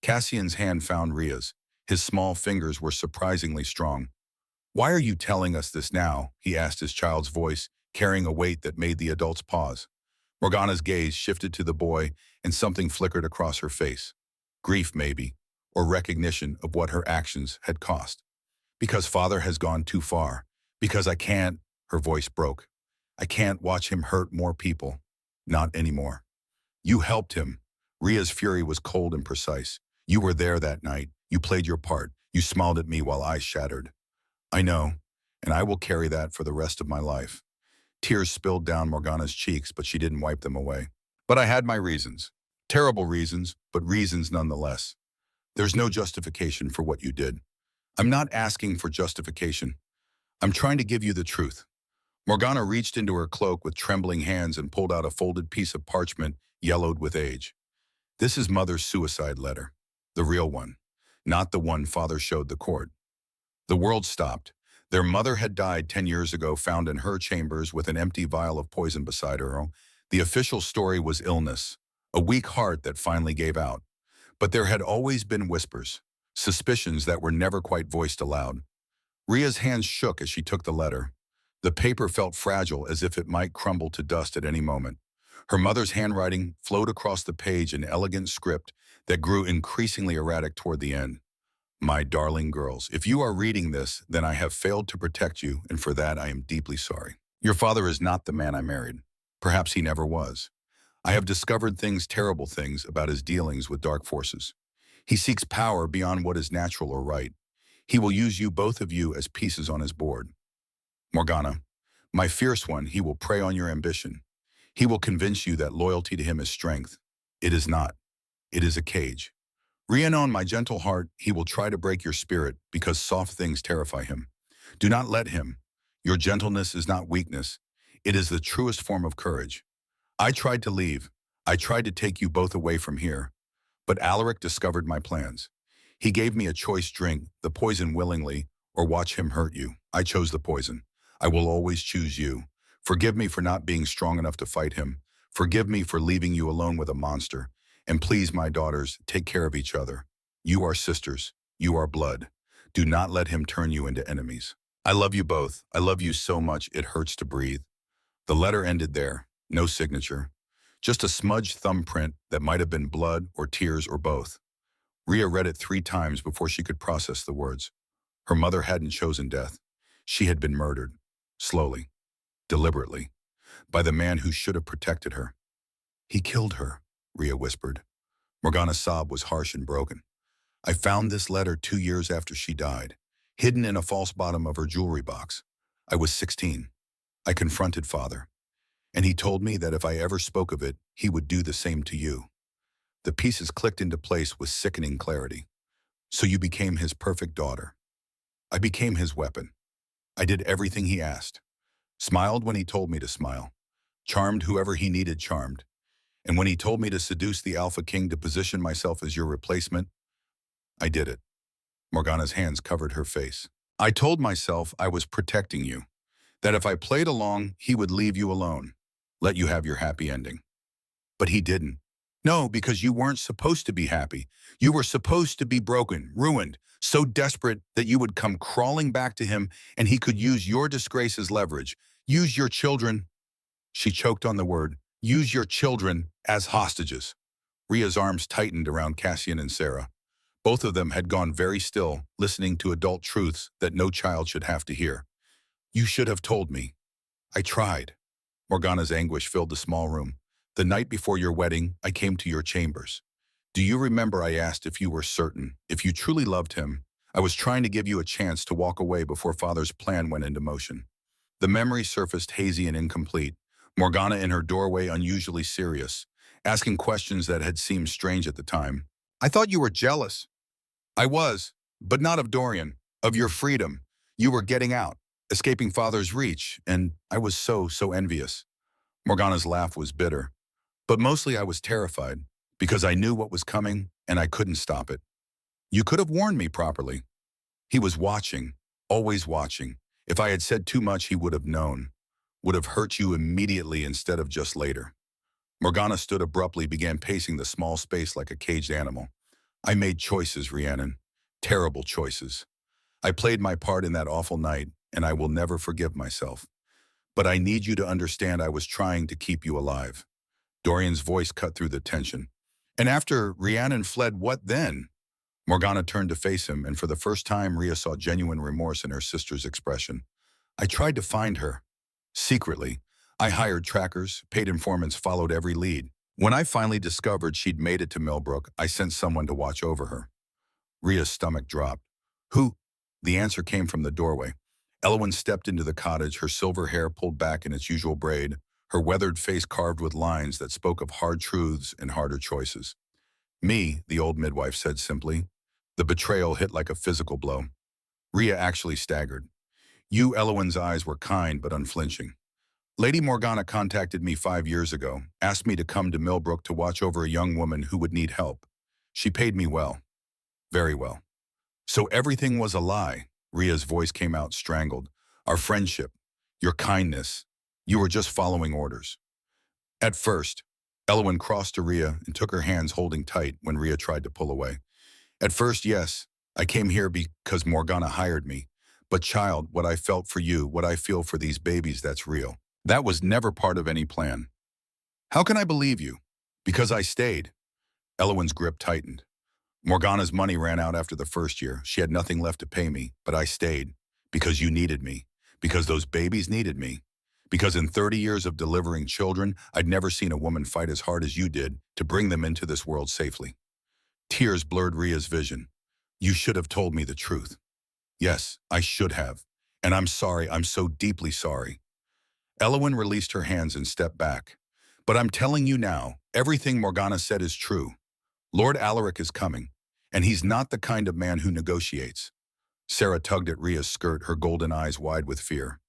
Cassian's hand found Rhea's. His small fingers were surprisingly strong. Why are you telling us this now? He asked, his child's voice carrying a weight that made the adults pause. Morgana's gaze shifted to the boy, and something flickered across her face. Grief, maybe, or recognition of what her actions had cost. Because father has gone too far. Because I can't, her voice broke. I can't watch him hurt more people. Not anymore. You helped him. Rhea's fury was cold and precise. You were there that night. You played your part. You smiled at me while I shattered. I know, and I will carry that for the rest of my life. Tears spilled down Morgana's cheeks, but she didn't wipe them away. But I had my reasons. Terrible reasons, but reasons nonetheless. There's no justification for what you did. I'm not asking for justification. I'm trying to give you the truth. Morgana reached into her cloak with trembling hands and pulled out a folded piece of parchment yellowed with age. This is Mother's suicide letter. The real one. Not the one Father showed the court. The world stopped. Their mother had died 10 years ago, found in her chambers with an empty vial of poison beside her. The official story was illness, a weak heart that finally gave out. But there had always been whispers, suspicions that were never quite voiced aloud. Rhea's hands shook as she took the letter. The paper felt fragile, as if it might crumble to dust at any moment. Her mother's handwriting flowed across the page in elegant script that grew increasingly erratic toward the end. My darling girls, if you are reading this, then I have failed to protect you, and for that I am deeply sorry. Your father is not the man I married. Perhaps he never was. I have discovered terrible things, about his dealings with dark forces. He seeks power beyond what is natural or right. He will use you, both of you, as pieces on his board. Morgana, my fierce one, he will prey on your ambition. He will convince you that loyalty to him is strength. It is not. It is a cage. Rhiannon, my gentle heart, he will try to break your spirit because soft things terrify him. Do not let him. Your gentleness is not weakness. It is the truest form of courage. I tried to leave. I tried to take you both away from here. But Alaric discovered my plans. He gave me a choice drink, the poison willingly, or watch him hurt you. I chose the poison. I will always choose you. Forgive me for not being strong enough to fight him. Forgive me for leaving you alone with a monster. And please, my daughters, take care of each other. You are sisters. You are blood. Do not let him turn you into enemies. I love you both. I love you so much it hurts to breathe. The letter ended there. No signature. Just a smudged thumbprint that might have been blood or tears or both. Rhea read it 3 times before she could process the words. Her mother hadn't chosen death. She had been murdered. Slowly. Deliberately. By the man who should have protected her. He killed her, Rhea whispered. Morgana's sob was harsh and broken. I found this letter 2 years after she died, hidden in a false bottom of her jewelry box. I was 16. I confronted father, and he told me that if I ever spoke of it, he would do the same to you. The pieces clicked into place with sickening clarity. So you became his perfect daughter. I became his weapon. I did everything he asked. Smiled when he told me to smile. Charmed whoever he needed charmed. And when he told me to seduce the Alpha King to position myself as your replacement, I did it. Morgana's hands covered her face. I told myself I was protecting you. That if I played along, he would leave you alone. Let you have your happy ending. But he didn't. No, because you weren't supposed to be happy. You were supposed to be broken, ruined, so desperate that you would come crawling back to him and he could use your disgrace as leverage. Use your children. She choked on the word. Use your children as hostages. Rhea's arms tightened around Cassian and Sarah. Both of them had gone very still, listening to adult truths that no child should have to hear. You should have told me. I tried. Morgana's anguish filled the small room. The night before your wedding, I came to your chambers. Do you remember I asked if you were certain, if you truly loved him? I was trying to give you a chance to walk away before father's plan went into motion. The memory surfaced hazy and incomplete. Morgana in her doorway, unusually serious, asking questions that had seemed strange at the time. I thought you were jealous. I was, but not of Dorian, of your freedom. You were getting out, escaping father's reach, and I was so envious. Morgana's laugh was bitter. But mostly I was terrified, because I knew what was coming and I couldn't stop it. You could have warned me properly. He was watching, always watching. If I had said too much, he would have known, would have hurt you immediately instead of just later. Morgana stood abruptly, began pacing the small space like a caged animal. I made choices, Rhiannon. Terrible choices. I played my part in that awful night, and I will never forgive myself. But I need you to understand I was trying to keep you alive. Dorian's voice cut through the tension. And after Rhiannon fled, what then? Morgana turned to face him, and for the first time, Rhea saw genuine remorse in her sister's expression. I tried to find her. Secretly. I hired trackers, paid informants, followed every lead. When I finally discovered she'd made it to Millbrook, I sent someone to watch over her. Rhea's stomach dropped. Who? The answer came from the doorway. Elwyn stepped into the cottage, her silver hair pulled back in its usual braid, her weathered face carved with lines that spoke of hard truths and harder choices. Me, the old midwife said simply. The betrayal hit like a physical blow. Rhea actually staggered. You, Elwyn's eyes were kind but unflinching. Lady Morgana contacted me 5 years ago, asked me to come to Millbrook to watch over a young woman who would need help. She paid me well. Very well. So everything was a lie. Rhea's voice came out strangled. Our friendship, your kindness, you were just following orders. At first, Elwyn crossed to Rhea and took her hands holding tight when Rhea tried to pull away. At first, yes, I came here because Morgana hired me. But child, what I felt for you, what I feel for these babies, that's real. That was never part of any plan. How can I believe you? Because I stayed. Elwyn's grip tightened. Morgana's money ran out after the first year. She had nothing left to pay me, but I stayed. Because you needed me. Because those babies needed me. Because in 30 years of delivering children, I'd never seen a woman fight as hard as you did to bring them into this world safely. Tears blurred Ria's vision. You should have told me the truth. Yes, I should have. And I'm sorry, I'm so deeply sorry. Elowyn released her hands and stepped back. But I'm telling you now, everything Morgana said is true. Lord Alaric is coming, and he's not the kind of man who negotiates. Sarah tugged at Ria's skirt, her golden eyes wide with fear.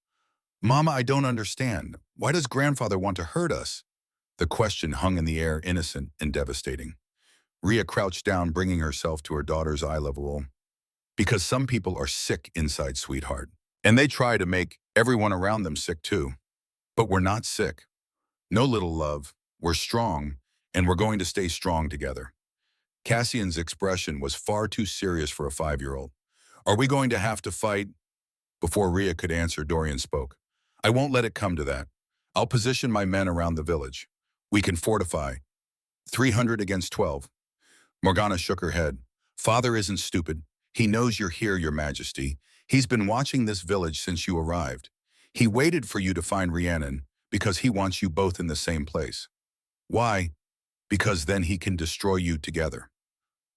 Mama, I don't understand. Why does grandfather want to hurt us? The question hung in the air, innocent and devastating. Ria crouched down, bringing herself to her daughter's eye level. Because some people are sick inside, sweetheart. And they try to make everyone around them sick too. But we're not sick. No, little love. We're strong, and we're going to stay strong together. Cassian's expression was far too serious for a 5-year-old. Are we going to have to fight? Before Ria could answer, Dorian spoke. I won't let it come to that. I'll position my men around the village. We can fortify. 300 against 12. Morgana shook her head. Father isn't stupid. He knows you're here, Your Majesty. He's been watching this village since you arrived. He waited for you to find Rhiannon because he wants you both in the same place. Why? Because then he can destroy you together.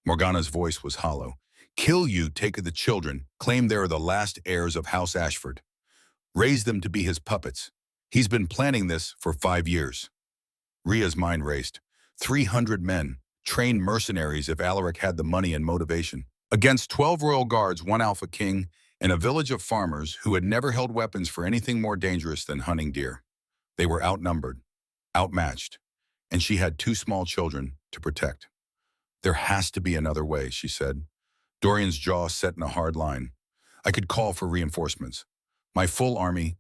Morgana's voice was hollow. Kill you, take the children, claim they're the last heirs of House Ashford. Raise them to be his puppets. He's been planning this for 5 years. Ria's mind raced. 300 men, trained mercenaries if Alaric had the money and motivation. Against 12 royal guards, 1 alpha king, and a village of farmers who had never held weapons for anything more dangerous than hunting deer. They were outnumbered, outmatched, and she had 2 small children to protect. There has to be another way, she said. Dorian's jaw set in a hard line. I could call for reinforcements. My full army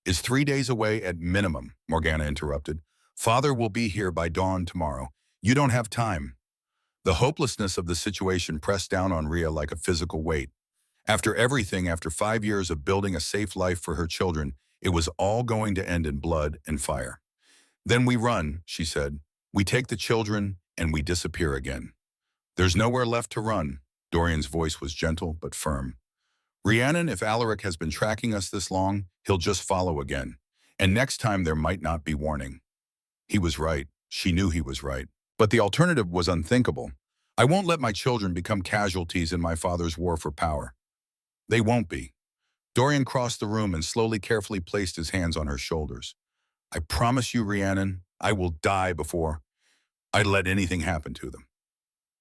is 3 days away at minimum, Morgana interrupted. Father will be here by dawn tomorrow. You don't have time. The hopelessness of the situation pressed down on Ria like a physical weight. After everything, after 5 years of building a safe life for her children, it was all going to end in blood and fire. Then we run, she said. We take the children and we disappear again. There's nowhere left to run. Dorian's voice was gentle but firm. Rhiannon, if Alaric has been tracking us this long, he'll just follow again. And next time there might not be warning. He was right. She knew he was right. But the alternative was unthinkable. I won't let my children become casualties in my father's war for power. They won't be. Dorian crossed the room and slowly, carefully placed his hands on her shoulders. I promise you, Rhiannon, I will die before I let anything happen to them.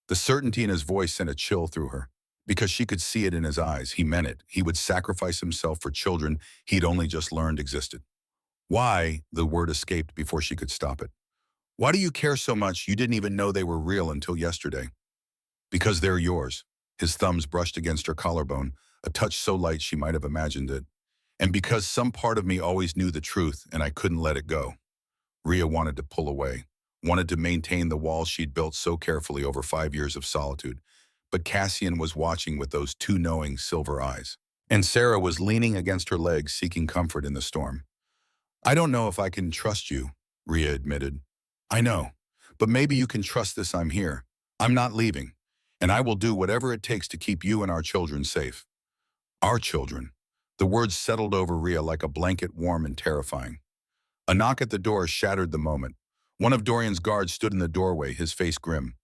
The certainty in his voice sent a chill through her. Because she could see it in his eyes. He meant it. He would sacrifice himself for children he'd only just learned existed. Why? The word escaped before she could stop it. Why do you care so much you didn't even know they were real until yesterday? Because they're yours. His thumbs brushed against her collarbone, a touch so light she might have imagined it. And because some part of me always knew the truth and I couldn't let it go. Ria wanted to pull away, wanted to maintain the walls she'd built so carefully over 5 years of solitude. But Cassian was watching with those 2 knowing silver eyes. And Sarah was leaning against her legs, seeking comfort in the storm. I don't know if I can trust you, Ria admitted. I know, but maybe you can trust this. I'm here. I'm not leaving. And I will do whatever it takes to keep you and our children safe. Our children. The words settled over Ria like a blanket, warm and terrifying. A knock at the door shattered the moment. One of Dorian's guards stood in the doorway, his face grim.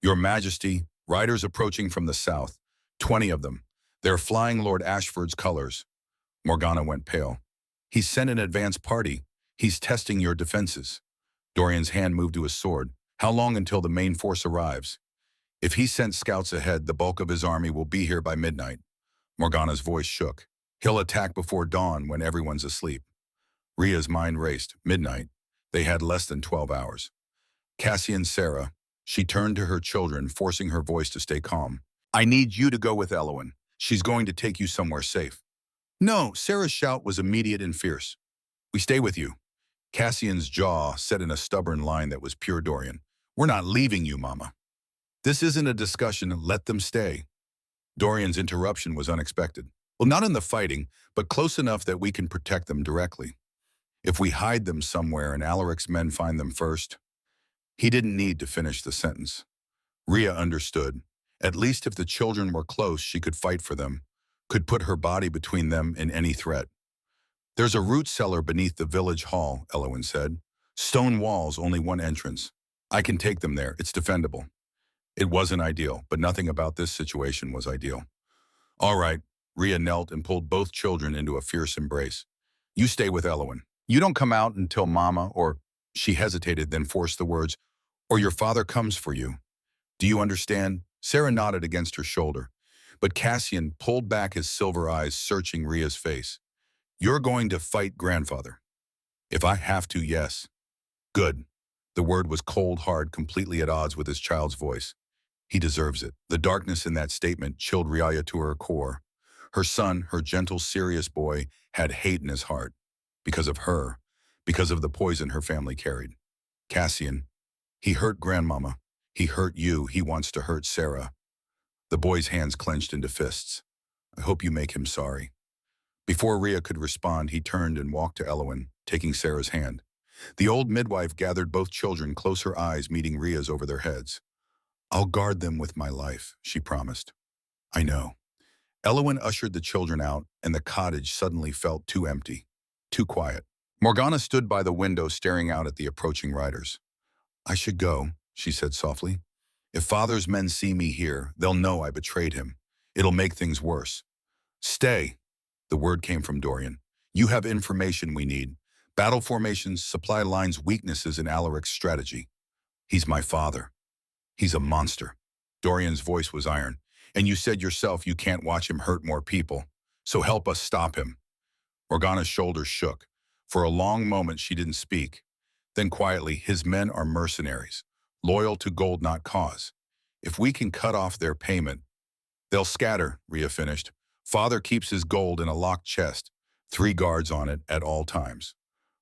Your Majesty, riders approaching from the south. 20 of them. They're flying Lord Ashford's colors. Morgana went pale. He's sent an advance party. He's testing your defenses. Dorian's hand moved to his sword. How long until the main force arrives? If he sent scouts ahead, the bulk of his army will be here by midnight. Morgana's voice shook. He'll attack before dawn when everyone's asleep. Ria's mind raced. Midnight. They had less than 12 hours. Cassian, Sarah. She turned to her children, forcing her voice to stay calm. I need you to go with Elowyn. She's going to take you somewhere safe. No, Sarah's shout was immediate and fierce. We stay with you. Cassian's jaw set in a stubborn line that was pure Dorian. We're not leaving you, Mama. This isn't a discussion. Let them stay. Dorian's interruption was unexpected. Well, not in the fighting, but close enough that we can protect them directly. If we hide them somewhere and Alaric's men find them first. He didn't need to finish the sentence. Ria understood, At least if the children were close, she could fight for them, could put her body between them and any threat. There's a root cellar beneath the village hall, Elowen said. Stone walls, only one entrance. I can take them there. It's defendable. It wasn't ideal, but nothing about this situation was ideal. All right, Rhea knelt and pulled both children into a fierce embrace. You stay with Elowen. You don't come out until Mama, or she hesitated, then forced the words, or your father comes for you. Do you understand? Sarah nodded against her shoulder, but Cassian pulled back his silver eyes, searching Rhea's face. You're going to fight grandfather. If I have to, yes. Good. The word was cold, hard, completely at odds with his child's voice. He deserves it. The darkness in that statement chilled Rhea to her core. Her son, her gentle, serious boy, had hate in his heart. Because of her. Because of the poison her family carried. Cassian. He hurt grandmama. He hurt you. He wants to hurt Sarah. The boy's hands clenched into fists. I hope you make him sorry. Before Rhea could respond, he turned and walked to Elowen, taking Sarah's hand. The old midwife gathered both children, close, her eyes meeting Rhea's over their heads. I'll guard them with my life, she promised. I know. Elowen ushered the children out, and the cottage suddenly felt too empty, too quiet. Morgana stood by the window staring out at the approaching riders. I should go, she said softly. If Father's men see me here, they'll know I betrayed him. It'll make things worse. Stay. The word came from Dorian. You have information we need. Battle formations, supply lines, weaknesses in Alaric's strategy. He's my father. He's a monster. Dorian's voice was iron. And you said yourself you can't watch him hurt more people. So help us stop him. Morgana's shoulders shook. For a long moment she didn't speak. Then quietly, his men are mercenaries, loyal to gold, not cause. If we can cut off their payment, they'll scatter, Rhea finished. Father keeps his gold in a locked chest, 3 guards on it at all times.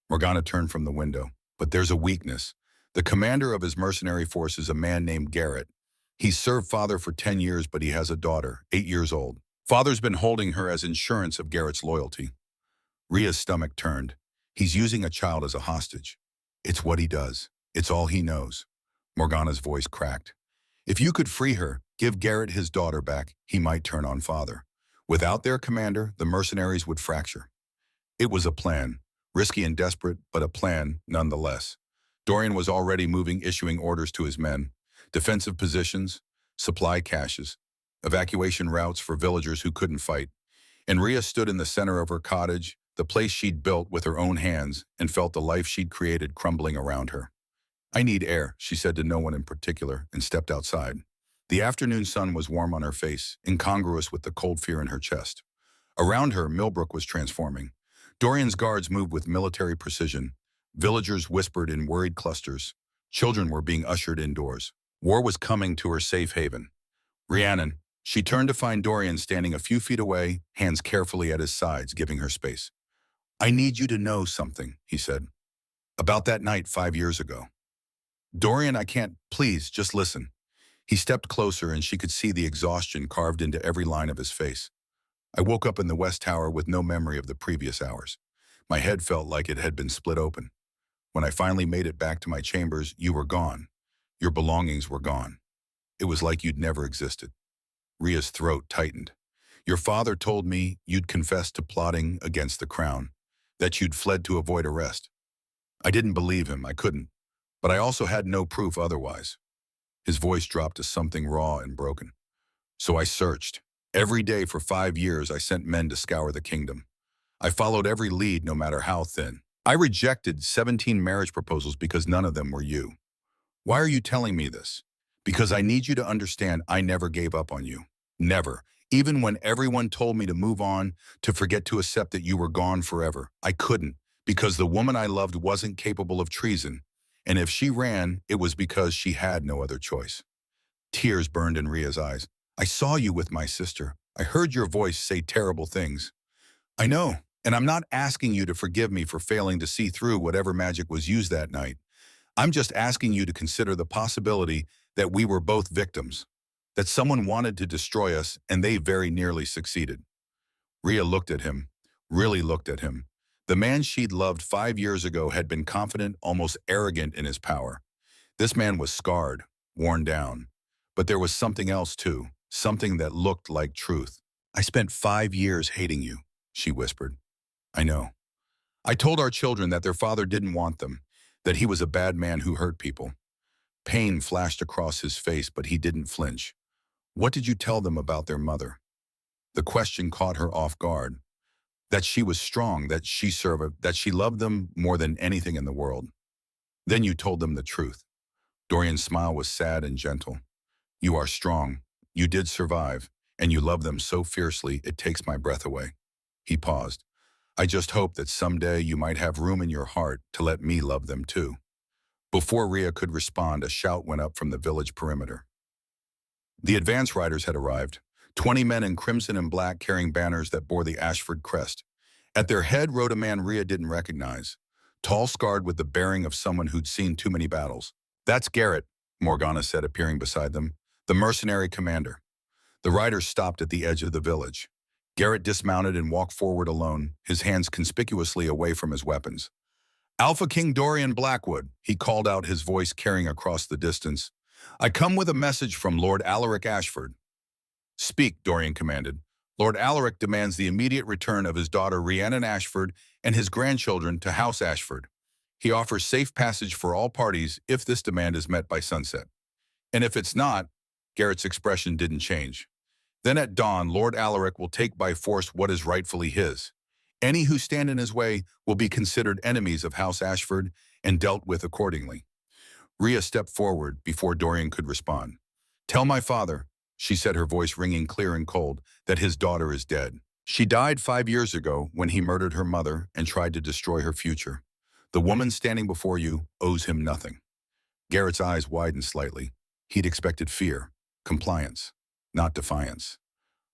Morgana turned from the window. But there's a weakness. The commander of his mercenary force is a man named Garrett. He's served Father for 10 years, but he has a daughter, 8 years old. Father's been holding her as insurance of Garrett's loyalty. Rhea's stomach turned. He's using a child as a hostage. It's what he does. It's all he knows. Morgana's voice cracked. If you could free her, give Garrett his daughter back, he might turn on Father. Without their commander, the mercenaries would fracture. It was a plan. Risky and desperate, but a plan nonetheless. Dorian was already issuing orders to his men. Defensive positions, supply caches, evacuation routes for villagers who couldn't fight. And Rhea stood in the center of her cottage, the place she'd built with her own hands, and felt the life she'd created crumbling around her. I need air, she said to no one in particular, and stepped outside. The afternoon sun was warm on her face, incongruous with the cold fear in her chest. Around her, Millbrook was transforming. Dorian's guards moved with military precision. Villagers whispered in worried clusters. Children were being ushered indoors. War was coming to her safe haven. Rhiannon. She turned to find Dorian standing a few feet away, hands carefully at his sides, giving her space. I need you to know something, he said. About that night 5 years ago. Dorian, I can't, please, just listen. He stepped closer and she could see the exhaustion carved into every line of his face. I woke up in the West Tower with no memory of the previous hours. My head felt like it had been split open. When I finally made it back to my chambers, you were gone. Your belongings were gone. It was like you'd never existed. Rhea's throat tightened. Your father told me you'd confessed to plotting against the crown, that you'd fled to avoid arrest. I didn't believe him, I couldn't, but I also had no proof otherwise. His voice dropped to something raw and broken. So I searched. Every day for 5 years I sent men to scour the kingdom. I followed every lead, no matter how thin. I rejected 17 marriage proposals because none of them were you. Why are you telling me this? Because I need you to understand I never gave up on you. Never. Even when everyone told me to move on, to forget to accept that you were gone forever, I couldn't, because the woman I loved wasn't capable of treason. And if she ran, it was because she had no other choice. Tears burned in Rhea's eyes. I saw you with my sister. I heard your voice say terrible things. I know, and I'm not asking you to forgive me for failing to see through whatever magic was used that night. I'm just asking you to consider the possibility that we were both victims, that someone wanted to destroy us and they very nearly succeeded. Rhea looked at him, really looked at him. The man she'd loved 5 years ago had been confident, almost arrogant in his power. This man was scarred, worn down. But there was something else too, something that looked like truth. I spent 5 years hating you, she whispered. I know. I told our children that their father didn't want them, that he was a bad man who hurt people. Pain flashed across his face, but he didn't flinch. What did you tell them about their mother? The question caught her off guard. That she was strong, that she served, that she loved them more than anything in the world. Then you told them the truth. Dorian's smile was sad and gentle. You are strong. You did survive, and you love them so fiercely it takes my breath away. He paused. I just hope that someday you might have room in your heart to let me love them too. Before Rhea could respond, a shout went up from the village perimeter. The advance riders had arrived, 20 men in crimson and black carrying banners that bore the Ashford crest. At their head rode a man Rhea didn't recognize, tall, scarred with the bearing of someone who'd seen too many battles. That's Garrett, Morgana said, appearing beside them, the mercenary commander. The riders stopped at the edge of the village. Garrett dismounted and walked forward alone, his hands conspicuously away from his weapons. Alpha King Dorian Blackwood, he called out, his voice carrying across the distance. I come with a message from Lord Alaric Ashford. Speak, Dorian commanded. Lord Alaric demands the immediate return of his daughter Rhiannon Ashford and his grandchildren to House Ashford. He offers safe passage for all parties if this demand is met by sunset. And if it's not, Garrett's expression didn't change. Then at dawn, Lord Alaric will take by force what is rightfully his. Any who stand in his way will be considered enemies of House Ashford and dealt with accordingly. Rhea stepped forward before Dorian could respond. Tell my father, she said, her voice ringing clear and cold, that his daughter is dead. She died 5 years ago when he murdered her mother and tried to destroy her future. The woman standing before you owes him nothing. Garrett's eyes widened slightly. He'd expected fear, compliance, not defiance.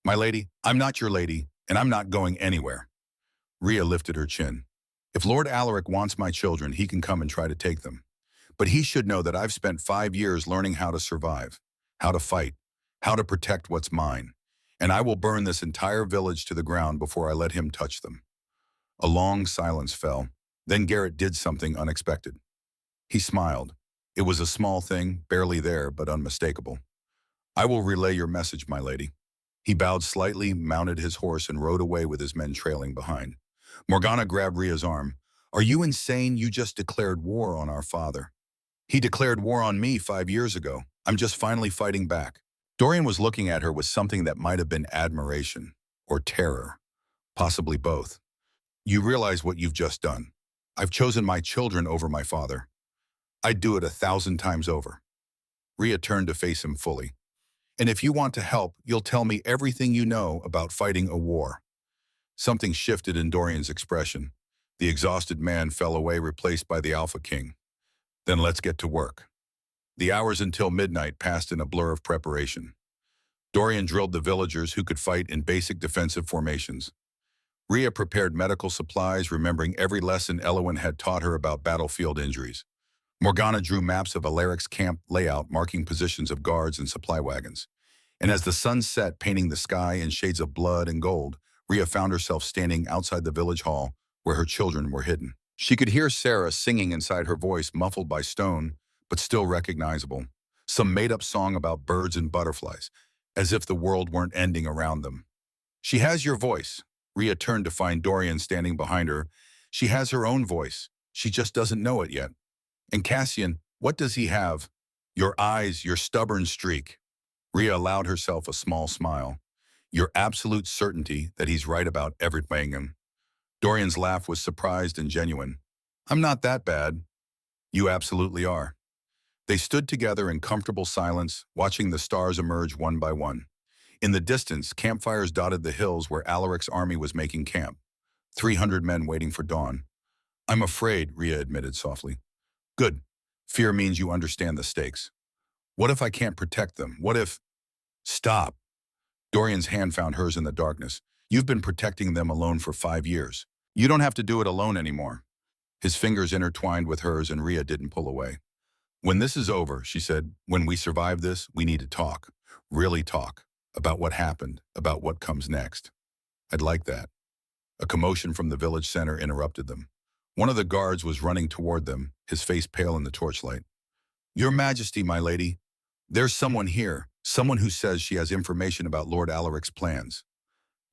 My lady, I'm not your lady, and I'm not going anywhere. Rhea lifted her chin. If Lord Alaric wants my children, he can come and try to take them. But he should know that I've spent 5 years learning how to survive, how to fight, how to protect what's mine, and I will burn this entire village to the ground before I let him touch them. A long silence fell. Then Garrett did something unexpected. He smiled. It was a small thing, barely there, but unmistakable. I will relay your message, my lady. He bowed slightly, mounted his horse, and rode away with his men trailing behind. Morgana grabbed Rhea's arm. Are you insane? You just declared war on our father. He declared war on me 5 years ago. I'm just finally fighting back. Dorian was looking at her with something that might have been admiration or terror, possibly both. You realize what you've just done. I've chosen my children over my father. I'd do it 1,000 times over. Rhea turned to face him fully. And if you want to help, you'll tell me everything you know about fighting a war. Something shifted in Dorian's expression. The exhausted man fell away, replaced by the Alpha King. Then let's get to work. The hours until midnight passed in a blur of preparation. Dorian drilled the villagers who could fight in basic defensive formations. Rhea prepared medical supplies, remembering every lesson Elowen had taught her about battlefield injuries. Morgana drew maps of Alaric's camp layout, marking positions of guards and supply wagons. And as the sun set, painting the sky in shades of blood and gold, Rhea found herself standing outside the village hall where her children were hidden. She could hear Sarah singing inside, her voice muffled by stone, but still recognizable. Some made-up song about birds and butterflies, as if the world weren't ending around them. She has your voice. Rhea turned to find Dorian standing behind her. She has her own voice. She just doesn't know it yet. And Cassian, what does he have? Your eyes, your stubborn streak. Rhea allowed herself a small smile. Your absolute certainty that he's right about everything. Dorian's laugh was surprised and genuine. I'm not that bad. You absolutely are. They stood together in comfortable silence, watching the stars emerge one by one. In the distance, campfires dotted the hills where Alaric's army was making camp. 300 men waiting for dawn. I'm afraid, Rhea admitted softly. Good. Fear means you understand the stakes. What if I can't protect them? What if... Stop. Dorian's hand found hers in the darkness. You've been protecting them alone for 5 years. You don't have to do it alone anymore. His fingers intertwined with hers, and Rhea didn't pull away. When this is over, she said, when we survive this, we need to talk. Really talk. About what happened, about what comes next. I'd like that. A commotion from the village center interrupted them. One of the guards was running toward them, his face pale in the torchlight. Your Majesty, my lady. There's someone here, someone who says she has information about Lord Alaric's plans.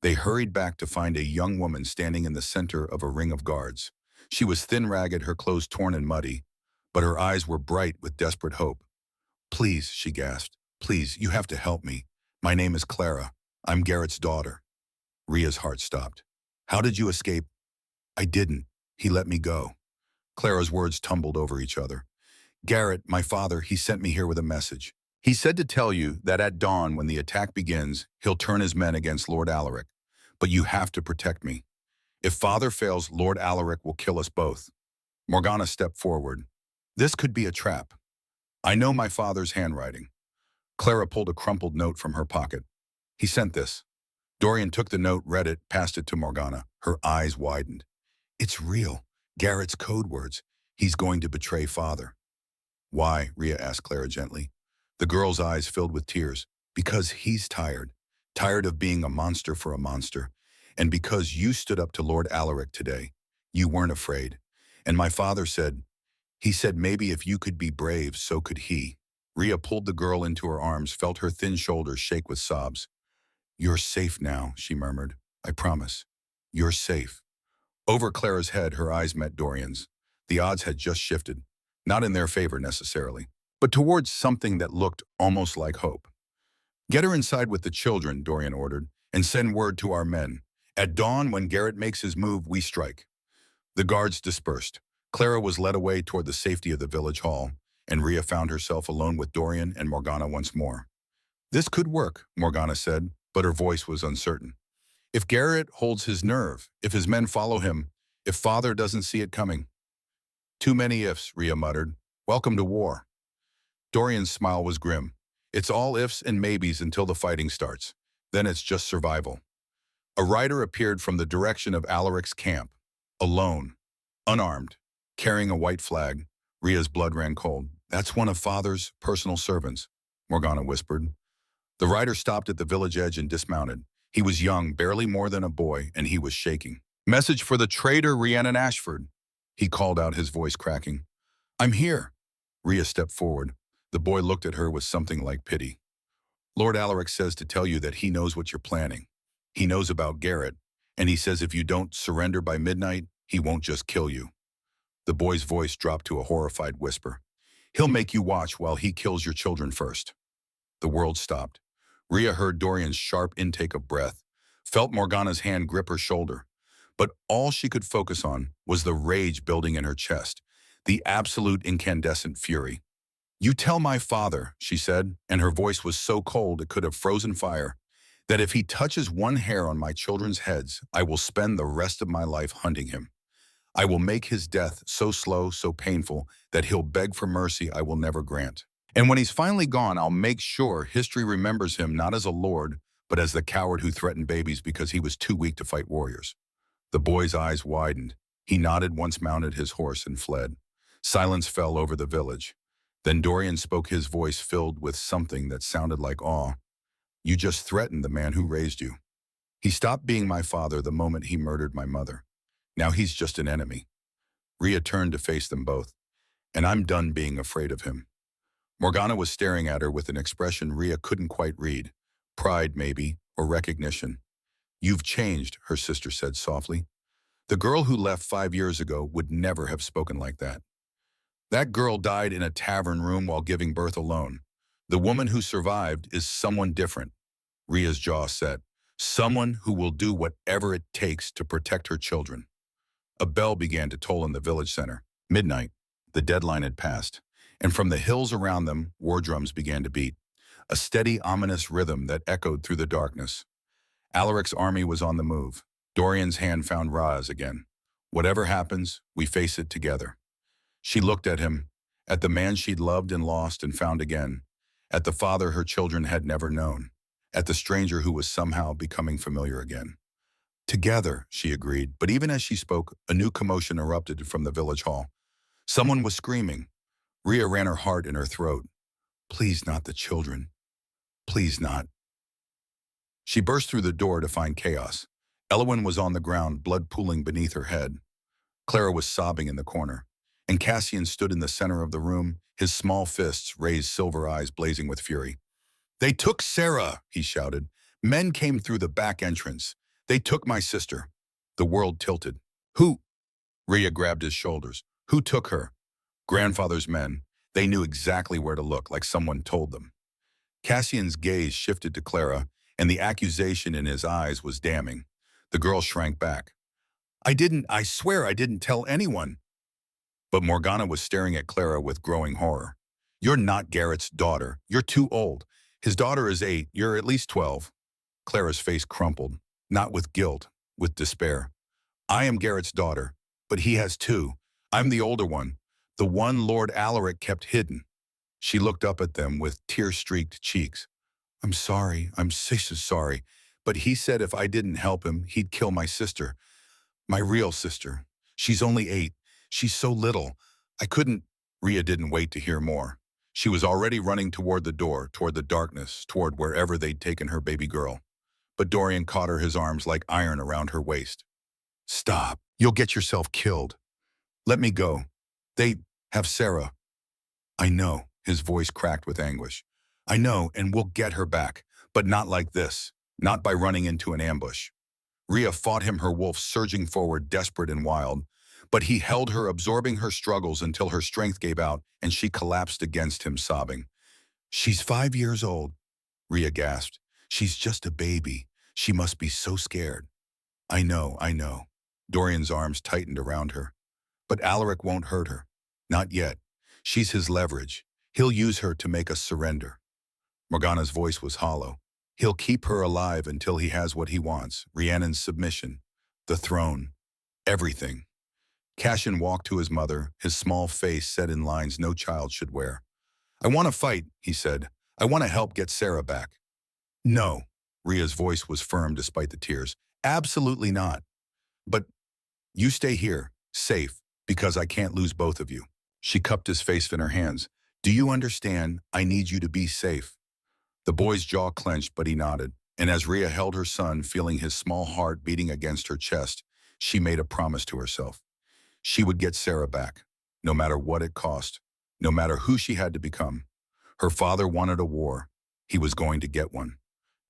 They hurried back to find a young woman standing in the center of a ring of guards. She was thin, ragged, her clothes torn and muddy, but her eyes were bright with desperate hope. Please, she gasped. Please, you have to help me. My name is Clara. I'm Garrett's daughter. Ria's heart stopped. How did you escape? I didn't. He let me go. Clara's words tumbled over each other. Garrett, my father, he sent me here with a message. He said to tell you that at dawn, when the attack begins, he'll turn his men against Lord Alaric. But you have to protect me. If father fails, Lord Alaric will kill us both. Morgana stepped forward. This could be a trap. I know my father's handwriting. Clara pulled a crumpled note from her pocket. He sent this. Dorian took the note, read it, passed it to Morgana. Her eyes widened. It's real. Garrett's code words. He's going to betray father. Why? Ria asked Clara gently. The girl's eyes filled with tears. Because he's tired. Tired of being a monster for a monster. And because you stood up to Lord Alaric today. You weren't afraid. And my father said, he said maybe if you could be brave, so could he. Ria pulled the girl into her arms, felt her thin shoulders shake with sobs. You're safe now, she murmured. I promise. You're safe. Over Clara's head, her eyes met Dorian's. The odds had just shifted. Not in their favor necessarily, but towards something that looked almost like hope. Get her inside with the children, Dorian ordered, and send word to our men. At dawn, when Garrett makes his move, we strike. The guards dispersed. Clara was led away toward the safety of the village hall, and Ria found herself alone with Dorian and Morgana once more. This could work, Morgana said, but her voice was uncertain. If Garrett holds his nerve, if his men follow him, if father doesn't see it coming. Too many ifs, Ria muttered. Welcome to war. Dorian's smile was grim. It's all ifs and maybes until the fighting starts. Then it's just survival. A rider appeared from the direction of Alaric's camp, alone, unarmed, carrying a white flag. Ria's blood ran cold. That's one of father's personal servants, Morgana whispered. The rider stopped at the village edge and dismounted. He was young, barely more than a boy, and he was shaking. Message for the traitor Rhiannon Ashford, he called out, his voice cracking. I'm here. Ria stepped forward. The boy looked at her with something like pity. Lord Alaric says to tell you that he knows what you're planning. He knows about Garrett, and he says if you don't surrender by midnight, he won't just kill you. The boy's voice dropped to a horrified whisper. He'll make you watch while he kills your children first. The world stopped. Ria heard Dorian's sharp intake of breath, felt Morgana's hand grip her shoulder. But all she could focus on was the rage building in her chest, the absolute incandescent fury. You tell my father, she said, and her voice was so cold it could have frozen fire, that if he touches one hair on my children's heads, I will spend the rest of my life hunting him. I will make his death so slow, so painful, that he'll beg for mercy I will never grant. And when he's finally gone, I'll make sure history remembers him not as a lord, but as the coward who threatened babies because he was too weak to fight warriors. The boy's eyes widened. He nodded, once mounted his horse, and fled. Silence fell over the village. Then Dorian spoke, his voice filled with something that sounded like awe. You just threatened the man who raised you. He stopped being my father the moment he murdered my mother. Now he's just an enemy. Ria turned to face them both. And I'm done being afraid of him. Morgana was staring at her with an expression Ria couldn't quite read. Pride, maybe, or recognition. You've changed, her sister said softly. The girl who left 5 years ago would never have spoken like that. That girl died in a tavern room while giving birth alone. The woman who survived is someone different. Ria's jaw set. Someone who will do whatever it takes to protect her children. A bell began to toll in the village center. Midnight. The deadline had passed. And from the hills around them, war drums began to beat. A steady, ominous rhythm that echoed through the darkness. Alaric's army was on the move. Dorian's hand found Ra's again. Whatever happens, we face it together. She looked at him, at the man she'd loved and lost and found again, at the father her children had never known, at the stranger who was somehow becoming familiar again. Together, she agreed, but even as she spoke, a new commotion erupted from the village hall. Someone was screaming. Ria ran her heart in her throat. Please not the children. Please not. She burst through the door to find chaos. Elowyn was on the ground, blood pooling beneath her head. Clara was sobbing in the corner, and Cassian stood in the center of the room, his small fists raised, silver eyes blazing with fury. "They took Sarah," he shouted. "Men came through the back entrance. They took my sister." The world tilted. "Who?" Rhea grabbed his shoulders. "Who took her?" "Grandfather's men." They knew exactly where to look, like someone told them. Cassian's gaze shifted to Clara, and the accusation in his eyes was damning. The girl shrank back. I swear I didn't tell anyone." But Morgana was staring at Clara with growing horror. "You're not Garrett's daughter. You're too old. His daughter is 8. You're at least 12. Clara's face crumpled, not with guilt, with despair. "I am Garrett's daughter, but he has 2. I'm the older one, the one Lord Alaric kept hidden." She looked up at them with tear-streaked cheeks. "I'm sorry, I'm so sorry, but he said if I didn't help him, he'd kill my sister. My real sister. She's only 8. She's so little. I couldn't—" Rhea didn't wait to hear more. She was already running toward the door, toward the darkness, toward wherever they'd taken her baby girl. But Dorian caught her, his arms like iron around her waist. "Stop. You'll get yourself killed. Let me go. They have Sarah." "I know," his voice cracked with anguish. "I know, and we'll get her back. But not like this. Not by running into an ambush." Rhea fought him, her wolf surging forward, desperate and wild. But he held her, absorbing her struggles until her strength gave out and she collapsed against him, sobbing. "She's 5 years old," Rhea gasped. "She's just a baby. She must be so scared." I know. Dorian's arms tightened around her. "But Alaric won't hurt her. Not yet. She's his leverage. He'll use her to make us surrender." Morgana's voice was hollow. "He'll keep her alive until he has what he wants, Rhiannon's submission, the throne, everything." Cassian walked to his mother, his small face set in lines no child should wear. "I want to fight," he said. "I want to help get Sarah back." "No." Rhea's voice was firm despite the tears. "Absolutely not. But you stay here, safe, because I can't lose both of you." She cupped his face in her hands. "Do you understand? I need you to be safe." The boy's jaw clenched, but he nodded. And as Rhea held her son, feeling his small heart beating against her chest, she made a promise to herself. She would get Sarah back, no matter what it cost, no matter who she had to become. Her father wanted a war. He was going to get one.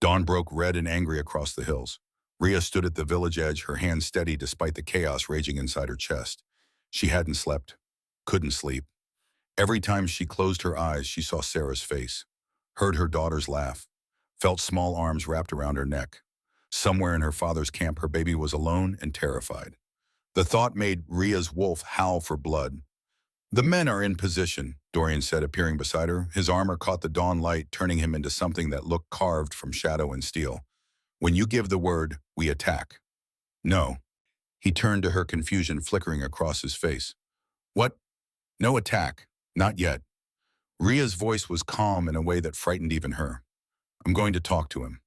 Dawn broke red and angry across the hills. Rhea stood at the village edge, her hands steady despite the chaos raging inside her chest. She hadn't slept, couldn't sleep. Every time she closed her eyes, she saw Sarah's face, heard her daughter's laugh, felt small arms wrapped around her neck. Somewhere in her father's camp, her baby was alone and terrified. The thought made Rhea's wolf howl for blood. "The men are in position," Dorian said, appearing beside her. His armor caught the dawn light, turning him into something that looked carved from shadow and steel. "When you give the word, we attack." "No." He turned to her, confusion flickering across his face. "What? No attack. Not yet." Rhea's voice was calm in a way that frightened even her. "I'm going to talk to him.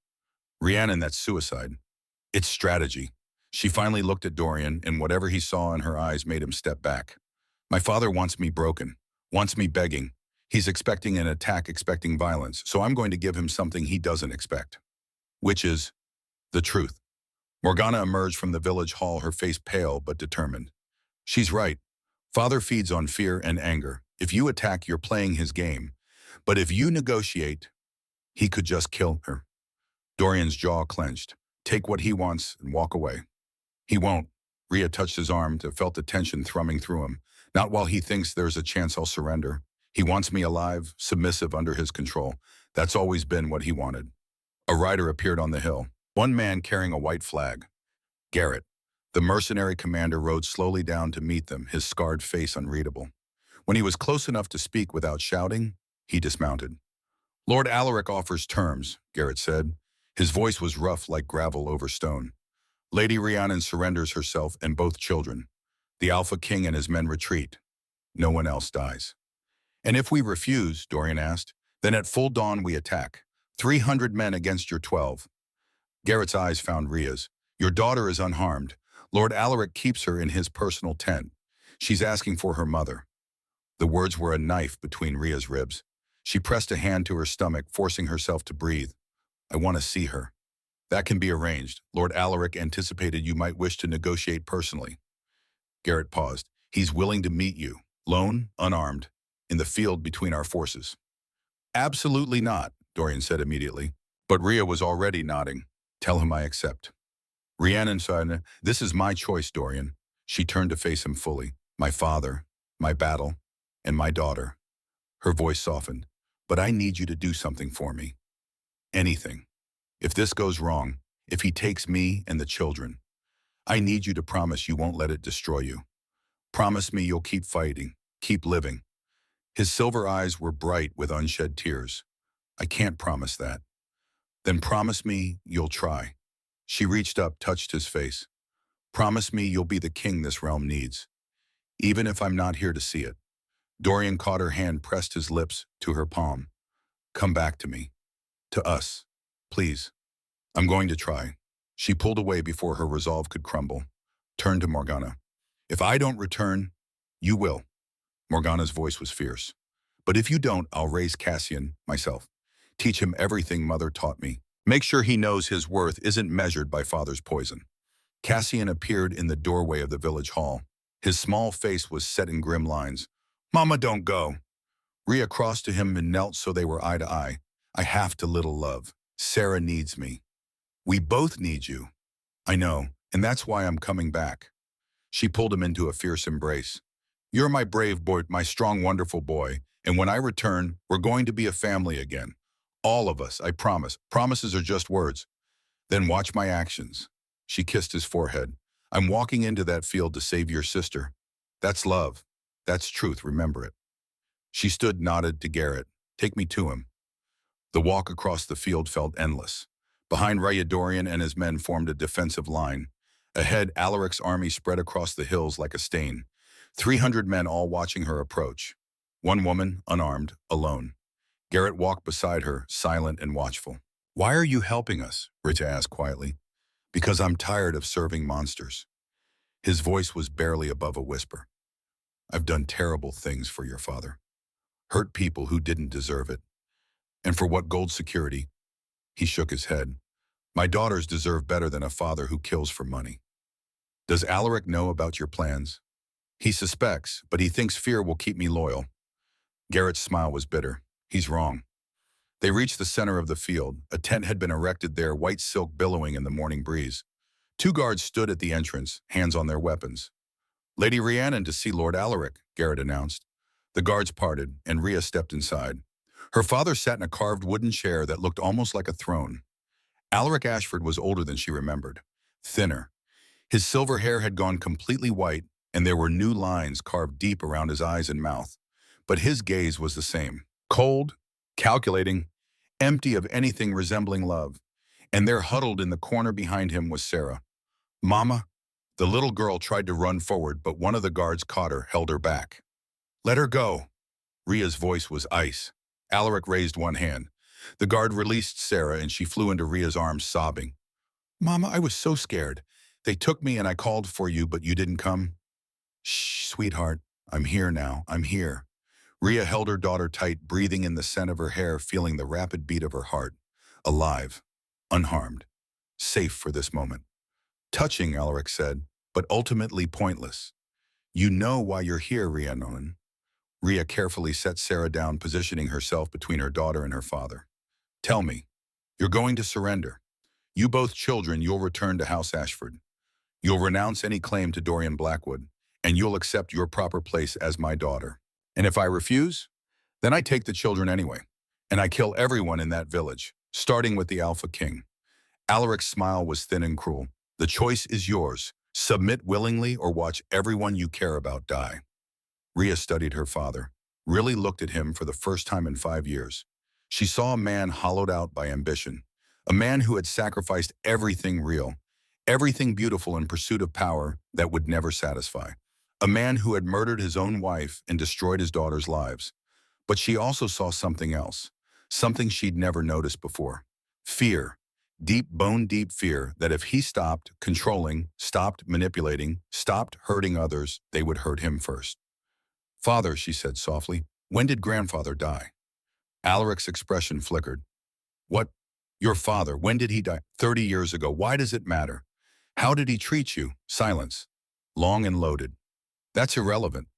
Rhiannon, that's suicide. It's strategy." She finally looked at Dorian, and whatever he saw in her eyes made him step back. "My father wants me broken, wants me begging. He's expecting an attack, expecting violence, so I'm going to give him something he doesn't expect. Which is the truth." Morgana emerged from the village hall, her face pale but determined. "She's right. Father feeds on fear and anger. If you attack, you're playing his game. But if you negotiate, he could just kill her." Dorian's jaw clenched. "Take what he wants and walk away." "He won't." Rhea touched his arm, felt the tension thrumming through him. "Not while he thinks there's a chance I'll surrender. He wants me alive, submissive, under his control. That's always been what he wanted." A rider appeared on the hill, one man carrying a white flag. Garrett, the mercenary commander, rode slowly down to meet them, his scarred face unreadable. When he was close enough to speak without shouting, he dismounted. "Lord Alaric offers terms," Garrett said. His voice was rough like gravel over stone. "Lady Rhiannon surrenders herself and both children. The Alpha King and his men retreat. No one else dies." "And if we refuse," Dorian asked, "then at full dawn we attack. 300 men against your 12. Garrett's eyes found Rhea's. "Your daughter is unharmed. Lord Alaric keeps her in his personal tent. She's asking for her mother." The words were a knife between Rhea's ribs. She pressed a hand to her stomach, forcing herself to breathe. "I want to see her." "That can be arranged. Lord Alaric anticipated you might wish to negotiate personally." Garrett paused. "He's willing to meet you, lone, unarmed. in the field between our forces. Absolutely not, Dorian said immediately. But Rhea was already nodding. Tell him I accept. Rhiannon said, this is my choice, Dorian. She turned to face him fully. My father, my battle, and my daughter. Her voice softened. But I need you to do something for me. Anything. If this goes wrong, if he takes me and the children, I need you to promise you won't let it destroy you. Promise me you'll keep fighting, keep living. His silver eyes were bright with unshed tears. I can't promise that. Then promise me you'll try. She reached up, touched his face. Promise me you'll be the king this realm needs, even if I'm not here to see it. Dorian caught her hand, pressed his lips to her palm. Come back to me. To us. Please. I'm going to try. She pulled away before her resolve could crumble. Turned to Morgana. If I don't return, you will. Morgana's voice was fierce. But if you don't, I'll raise Cassian myself. Teach him everything Mother taught me. Make sure he knows his worth isn't measured by Father's poison. Cassian appeared in the doorway of the village hall. His small face was set in grim lines. Mama, don't go. Rhea crossed to him and knelt so they were eye to eye. I have to, little love. Sarah needs me. We both need you. I know, and that's why I'm coming back. She pulled him into a fierce embrace. You're my brave boy, my strong, wonderful boy, and when I return, we're going to be a family again. All of us, I promise. Promises are just words. Then watch my actions. She kissed his forehead. I'm walking into that field to save your sister. That's love. That's truth, remember it. She stood, nodded to Garrett. Take me to him. The walk across the field felt endless. Behind Rhea, Dorian and his men formed a defensive line. Ahead, Alaric's army spread across the hills like a stain. 300 men all watching her approach. One woman, unarmed, alone. Garrett walked beside her, silent and watchful. Why are you helping us? Rita asked quietly. Because I'm tired of serving monsters. His voice was barely above a whisper. I've done terrible things for your father. Hurt people who didn't deserve it. And for what gold security? He shook his head. My daughters deserve better than a father who kills for money. Does Alaric know about your plans? He suspects, but he thinks fear will keep me loyal. Garrett's smile was bitter. He's wrong. They reached the center of the field. A tent had been erected there, white silk billowing in the morning breeze. 2 guards stood at the entrance, hands on their weapons. Lady Rhiannon to see Lord Alaric, Garrett announced. The guards parted, and Rhea stepped inside. Her father sat in a carved wooden chair that looked almost like a throne. Alaric Ashford was older than she remembered, thinner. His silver hair had gone completely white, and there were new lines carved deep around his eyes and mouth. But his gaze was the same, cold, calculating, empty of anything resembling love. And there, huddled in the corner behind him, was Sarah. Mama? The little girl tried to run forward, but one of the guards caught her, held her back. Let her go. Rhea's voice was ice. Alaric raised one hand. The guard released Sarah, and she flew into Rhea's arms, sobbing. Mama, I was so scared. They took me and I called for you, but you didn't come. Shh, sweetheart. I'm here now. I'm here. Rhea held her daughter tight, breathing in the scent of her hair, feeling the rapid beat of her heart. Alive. Unharmed. Safe for this moment. Touching, Alaric said, but ultimately pointless. You know why you're here, Rhiannon. Rhea carefully set Sarah down, positioning herself between her daughter and her father. Tell me, you're going to surrender. You both children, you'll return to House Ashford. You'll renounce any claim to Dorian Blackwood, and you'll accept your proper place as my daughter. And if I refuse, then I take the children anyway, and I kill everyone in that village, starting with the Alpha King. Alaric's smile was thin and cruel. The choice is yours. Submit willingly or watch everyone you care about die. Rhea studied her father, really looked at him for the first time in 5 years. She saw a man hollowed out by ambition, a man who had sacrificed everything real, everything beautiful in pursuit of power that would never satisfy. A man who had murdered his own wife and destroyed his daughter's lives. But she also saw something else, something she'd never noticed before. Fear. Deep, bone-deep fear that if he stopped controlling, stopped manipulating, stopped hurting others, they would hurt him first. Father, she said softly, when did grandfather die? Alaric's expression flickered. What? Your father, when did he die? 30 years ago. Why does it matter? How did he treat you? Silence. Long and loaded. That's irrelevant.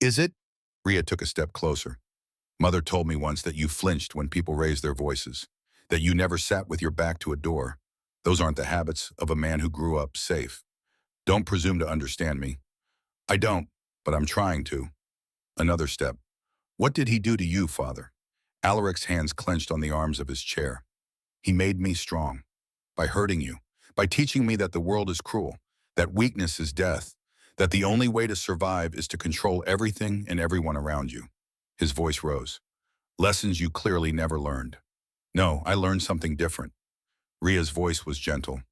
Is it? Ria took a step closer. Mother told me once that you flinched when people raised their voices, that you never sat with your back to a door. Those aren't the habits of a man who grew up safe. Don't presume to understand me. I don't, but I'm trying to. Another step. What did he do to you, Father? Alaric's hands clenched on the arms of his chair. He made me strong. By hurting you. By teaching me that the world is cruel. That weakness is death. That the only way to survive is to control everything and everyone around you. His voice rose. Lessons you clearly never learned. No, I learned something different. Ria's voice was gentle.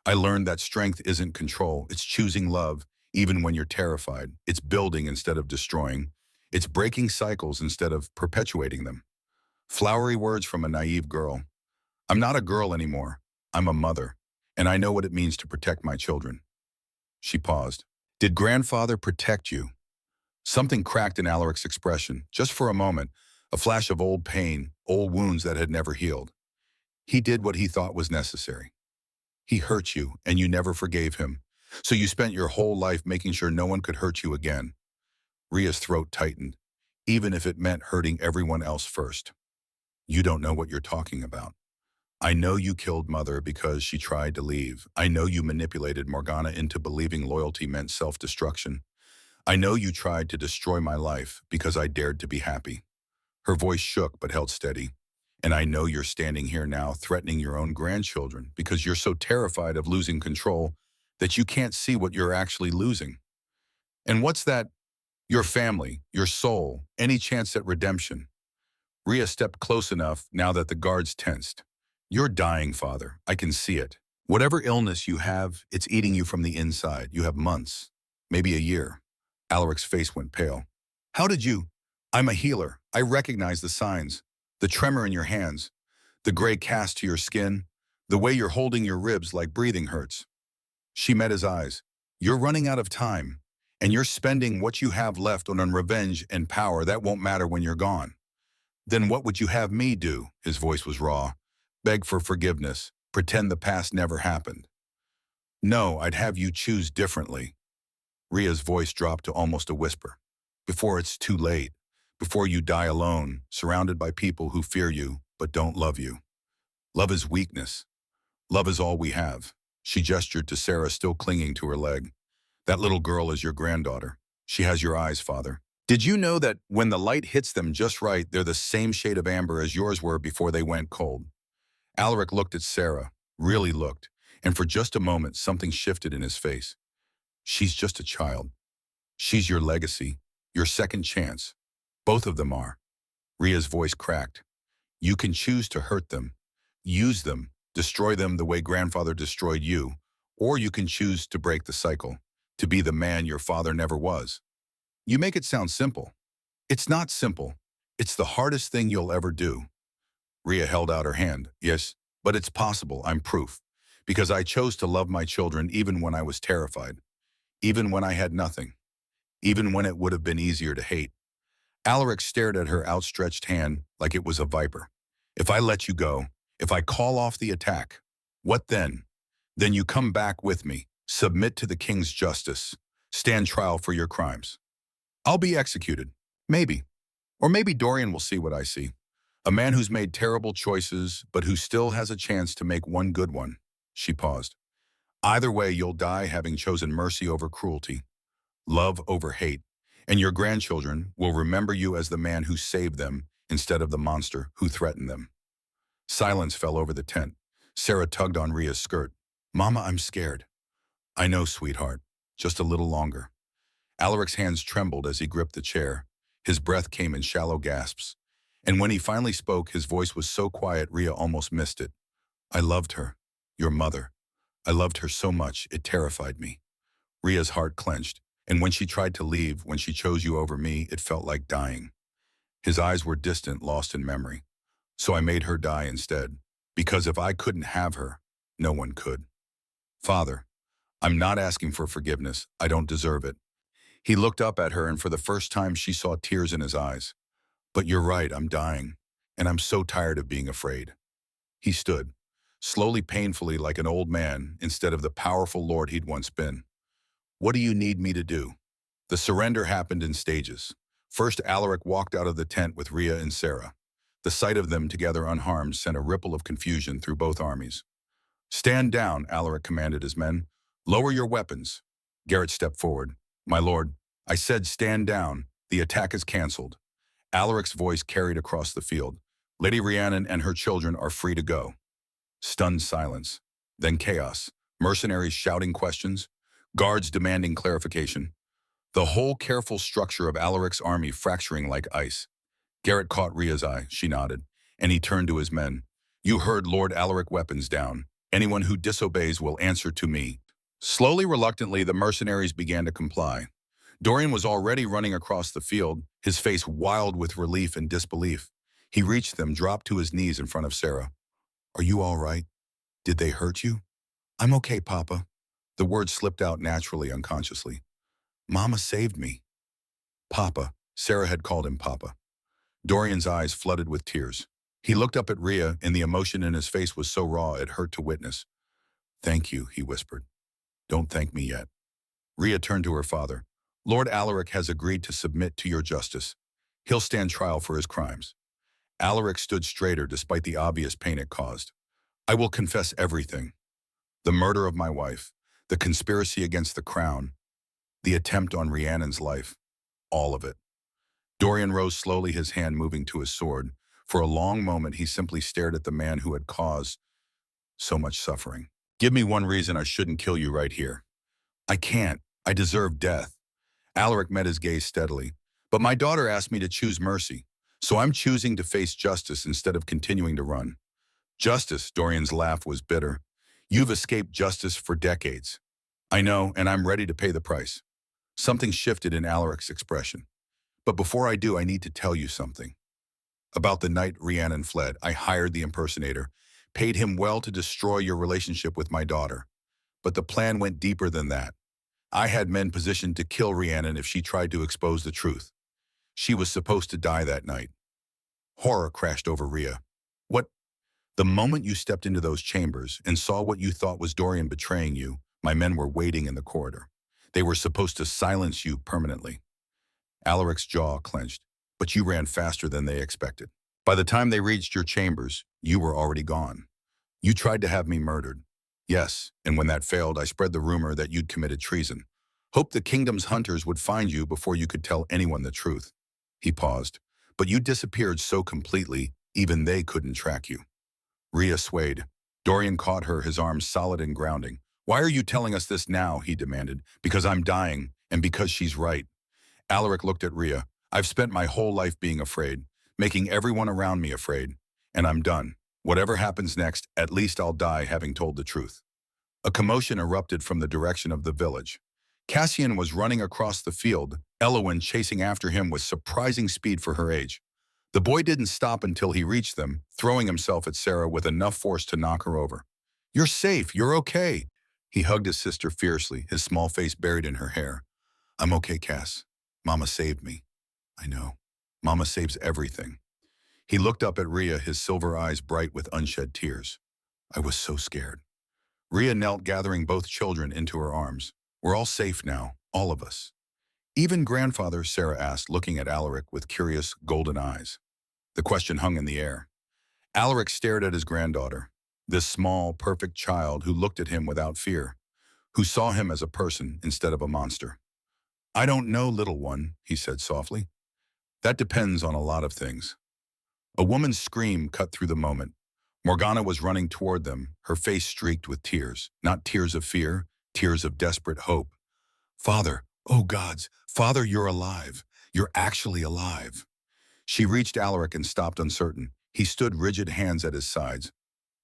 I learned that strength isn't control. It's choosing love, even when you're terrified. It's building instead of destroying. It's breaking cycles instead of perpetuating them. Flowery words from a naive girl. I'm not a girl anymore. I'm a mother, and I know what it means to protect my children. She paused. Did grandfather protect you? Something cracked in Alaric's expression, just for a moment, a flash of old pain, old wounds that had never healed. He did what he thought was necessary. He hurt you, and you never forgave him. So you spent your whole life making sure no one could hurt you again. Ria's throat tightened, even if it meant hurting everyone else first. You don't know what you're talking about. I know you killed Mother because she tried to leave. I know you manipulated Morgana into believing loyalty meant self-destruction. I know you tried to destroy my life because I dared to be happy. Her voice shook but held steady. And I know you're standing here now threatening your own grandchildren because you're so terrified of losing control that you can't see what you're actually losing. And what's that? Your family, your soul, any chance at redemption. Ria stepped close enough now that the guards tensed. You're dying, Father. I can see it. Whatever illness you have, it's eating you from the inside. You have months, maybe a year. Alaric's face went pale. How did you? I'm a healer. I recognize the signs. The tremor in your hands. The gray cast to your skin. The way you're holding your ribs like breathing hurts. She met his eyes. You're running out of time. And you're spending what you have left on revenge and power that won't matter when you're gone. Then what would you have me do? His voice was raw. Beg for forgiveness. Pretend the past never happened. No, I'd have you choose differently. Ria's voice dropped to almost a whisper. Before it's too late. Before you die alone, surrounded by people who fear you but don't love you. Love is weakness. Love is all we have. She gestured to Sarah still clinging to her leg. That little girl is your granddaughter. She has your eyes, Father. Did you know that when the light hits them just right, they're the same shade of amber as yours were before they went cold? Alaric looked at Sarah, really looked, and for just a moment something shifted in his face. She's just a child. She's your legacy, your second chance. Both of them are. Ria's voice cracked. You can choose to hurt them, use them, destroy them the way grandfather destroyed you, or you can choose to break the cycle, to be the man your father never was. You make it sound simple. It's not simple. It's the hardest thing you'll ever do. Ria held out her hand. Yes, but it's possible, I'm proof. Because I chose to love my children even when I was terrified. Even when I had nothing. Even when it would have been easier to hate. Alaric stared at her outstretched hand like it was a viper. If I let you go, if I call off the attack, what then? Then you come back with me, submit to the king's justice, stand trial for your crimes. I'll be executed. Maybe. Or maybe Dorian will see what I see. A man who's made terrible choices, but who still has a chance to make one good one. She paused. Either way, you'll die having chosen mercy over cruelty, love over hate, and your grandchildren will remember you as the man who saved them instead of the monster who threatened them. Silence fell over the tent. Sarah tugged on Ria's skirt. Mama, I'm scared. I know, sweetheart. Just a little longer. Alaric's hands trembled as he gripped the chair. His breath came in shallow gasps. And when he finally spoke, his voice was so quiet Ria almost missed it. I loved her. Your mother. I loved her so much, it terrified me. Ria's heart clenched, and when she tried to leave, when she chose you over me, it felt like dying. His eyes were distant, lost in memory. So I made her die instead, because if I couldn't have her, no one could. Father, I'm not asking for forgiveness. I don't deserve it. He looked up at her, and for the first time she saw tears in his eyes. But you're right, I'm dying, and I'm so tired of being afraid. He stood, slowly, painfully, like an old man, instead of the powerful lord he'd once been. What do you need me to do? The surrender happened in stages. First, Alaric walked out of the tent with Rhea and Sarah. The sight of them together unharmed sent a ripple of confusion through both armies. "Stand down," Alaric commanded his men. "Lower your weapons." Garrett stepped forward. "My lord, I said stand down. The attack is cancelled." Alaric's voice carried across the field. "Lady Rhiannon and her children are free to go." Stunned silence. Then chaos. Mercenaries shouting questions. Guards demanding clarification. The whole careful structure of Alaric's army fracturing like ice. Garrett caught Rhea's eye. She nodded. And he turned to his men. "You heard Lord Alaric, weapons down. Anyone who disobeys will answer to me." Slowly, reluctantly, the mercenaries began to comply. Dorian was already running across the field, his face wild with relief and disbelief. He reached them, dropped to his knees in front of Sarah. "Are you all right? Did they hurt you?" "I'm okay, Papa." The words slipped out naturally, unconsciously. "Mama saved me." "Papa." Sarah had called him Papa. Dorian's eyes flooded with tears. He looked up at Rhea, and the emotion in his face was so raw it hurt to witness. "Thank you," he whispered. "Don't thank me yet." Rhea turned to her father. "Lord Alaric has agreed to submit to your justice. He'll stand trial for his crimes." Alaric stood straighter despite the obvious pain it caused. "I will confess everything. The murder of my wife, the conspiracy against the crown, the attempt on Rhiannon's life, all of it." Dorian rose slowly, his hand moving to his sword. For a long moment, he simply stared at the man who had caused so much suffering. "Give me one reason I shouldn't kill you right here." "I can't. I deserve death." Alaric met his gaze steadily. "But my daughter asked me to choose mercy, so I'm choosing to face justice instead of continuing to run." "Justice," Dorian's laugh was bitter. "You've escaped justice for decades." "I know, and I'm ready to pay the price." Something shifted in Alaric's expression. "But before I do, I need to tell you something. About the night Rhiannon fled, I hired the impersonator, paid him well to destroy your relationship with my daughter. But the plan went deeper than that. I had men positioned to kill Rhiannon if she tried to expose the truth. She was supposed to die that night." Horror crashed over Rhea. "What?" "The moment you stepped into those chambers and saw what you thought was Dorian betraying you, my men were waiting in the corridor. They were supposed to silence you permanently." Alaric's jaw clenched. "But you ran faster than they expected. By the time they reached your chambers, you were already gone. You tried to have me murdered. Yes, and when that failed, I spread the rumor that you'd committed treason. Hoped the kingdom's hunters would find you before you could tell anyone the truth." He paused. "But you disappeared so completely, even they couldn't track you." Rhea swayed. Dorian caught her, his arms solid and grounding. "Why are you telling us this now?" he demanded. "Because I'm dying, and because she's right." Alaric looked at Rhea. "I've spent my whole life being afraid, making everyone around me afraid, and I'm done. Whatever happens next, at least I'll die having told the truth." A commotion erupted from the direction of the village. Cassian was running across the field, Elowen chasing after him with surprising speed for her age. The boy didn't stop until he reached them, throwing himself at Sarah with enough force to knock her over. "You're safe, you're okay." He hugged his sister fiercely, his small face buried in her hair. "I'm okay, Cass. Mama saved me." "I know. Mama saves everything." He looked up at Rhea, his silver eyes bright with unshed tears. "I was so scared." Rhea knelt, gathering both children into her arms. "We're all safe now, all of us." "Even grandfather?" Sarah asked, looking at Alaric with curious, golden eyes. The question hung in the air. Alaric stared at his granddaughter, this small, perfect child who looked at him without fear, who saw him as a person instead of a monster. "I don't know, little one," he said softly. "That depends on a lot of things." A woman's scream cut through the moment. Morgana was running toward them, her face streaked with tears, not tears of fear, tears of desperate hope. "Father, oh gods, Father, you're alive. You're actually alive." She reached Alaric and stopped uncertain. He stood rigid, hands at his sides.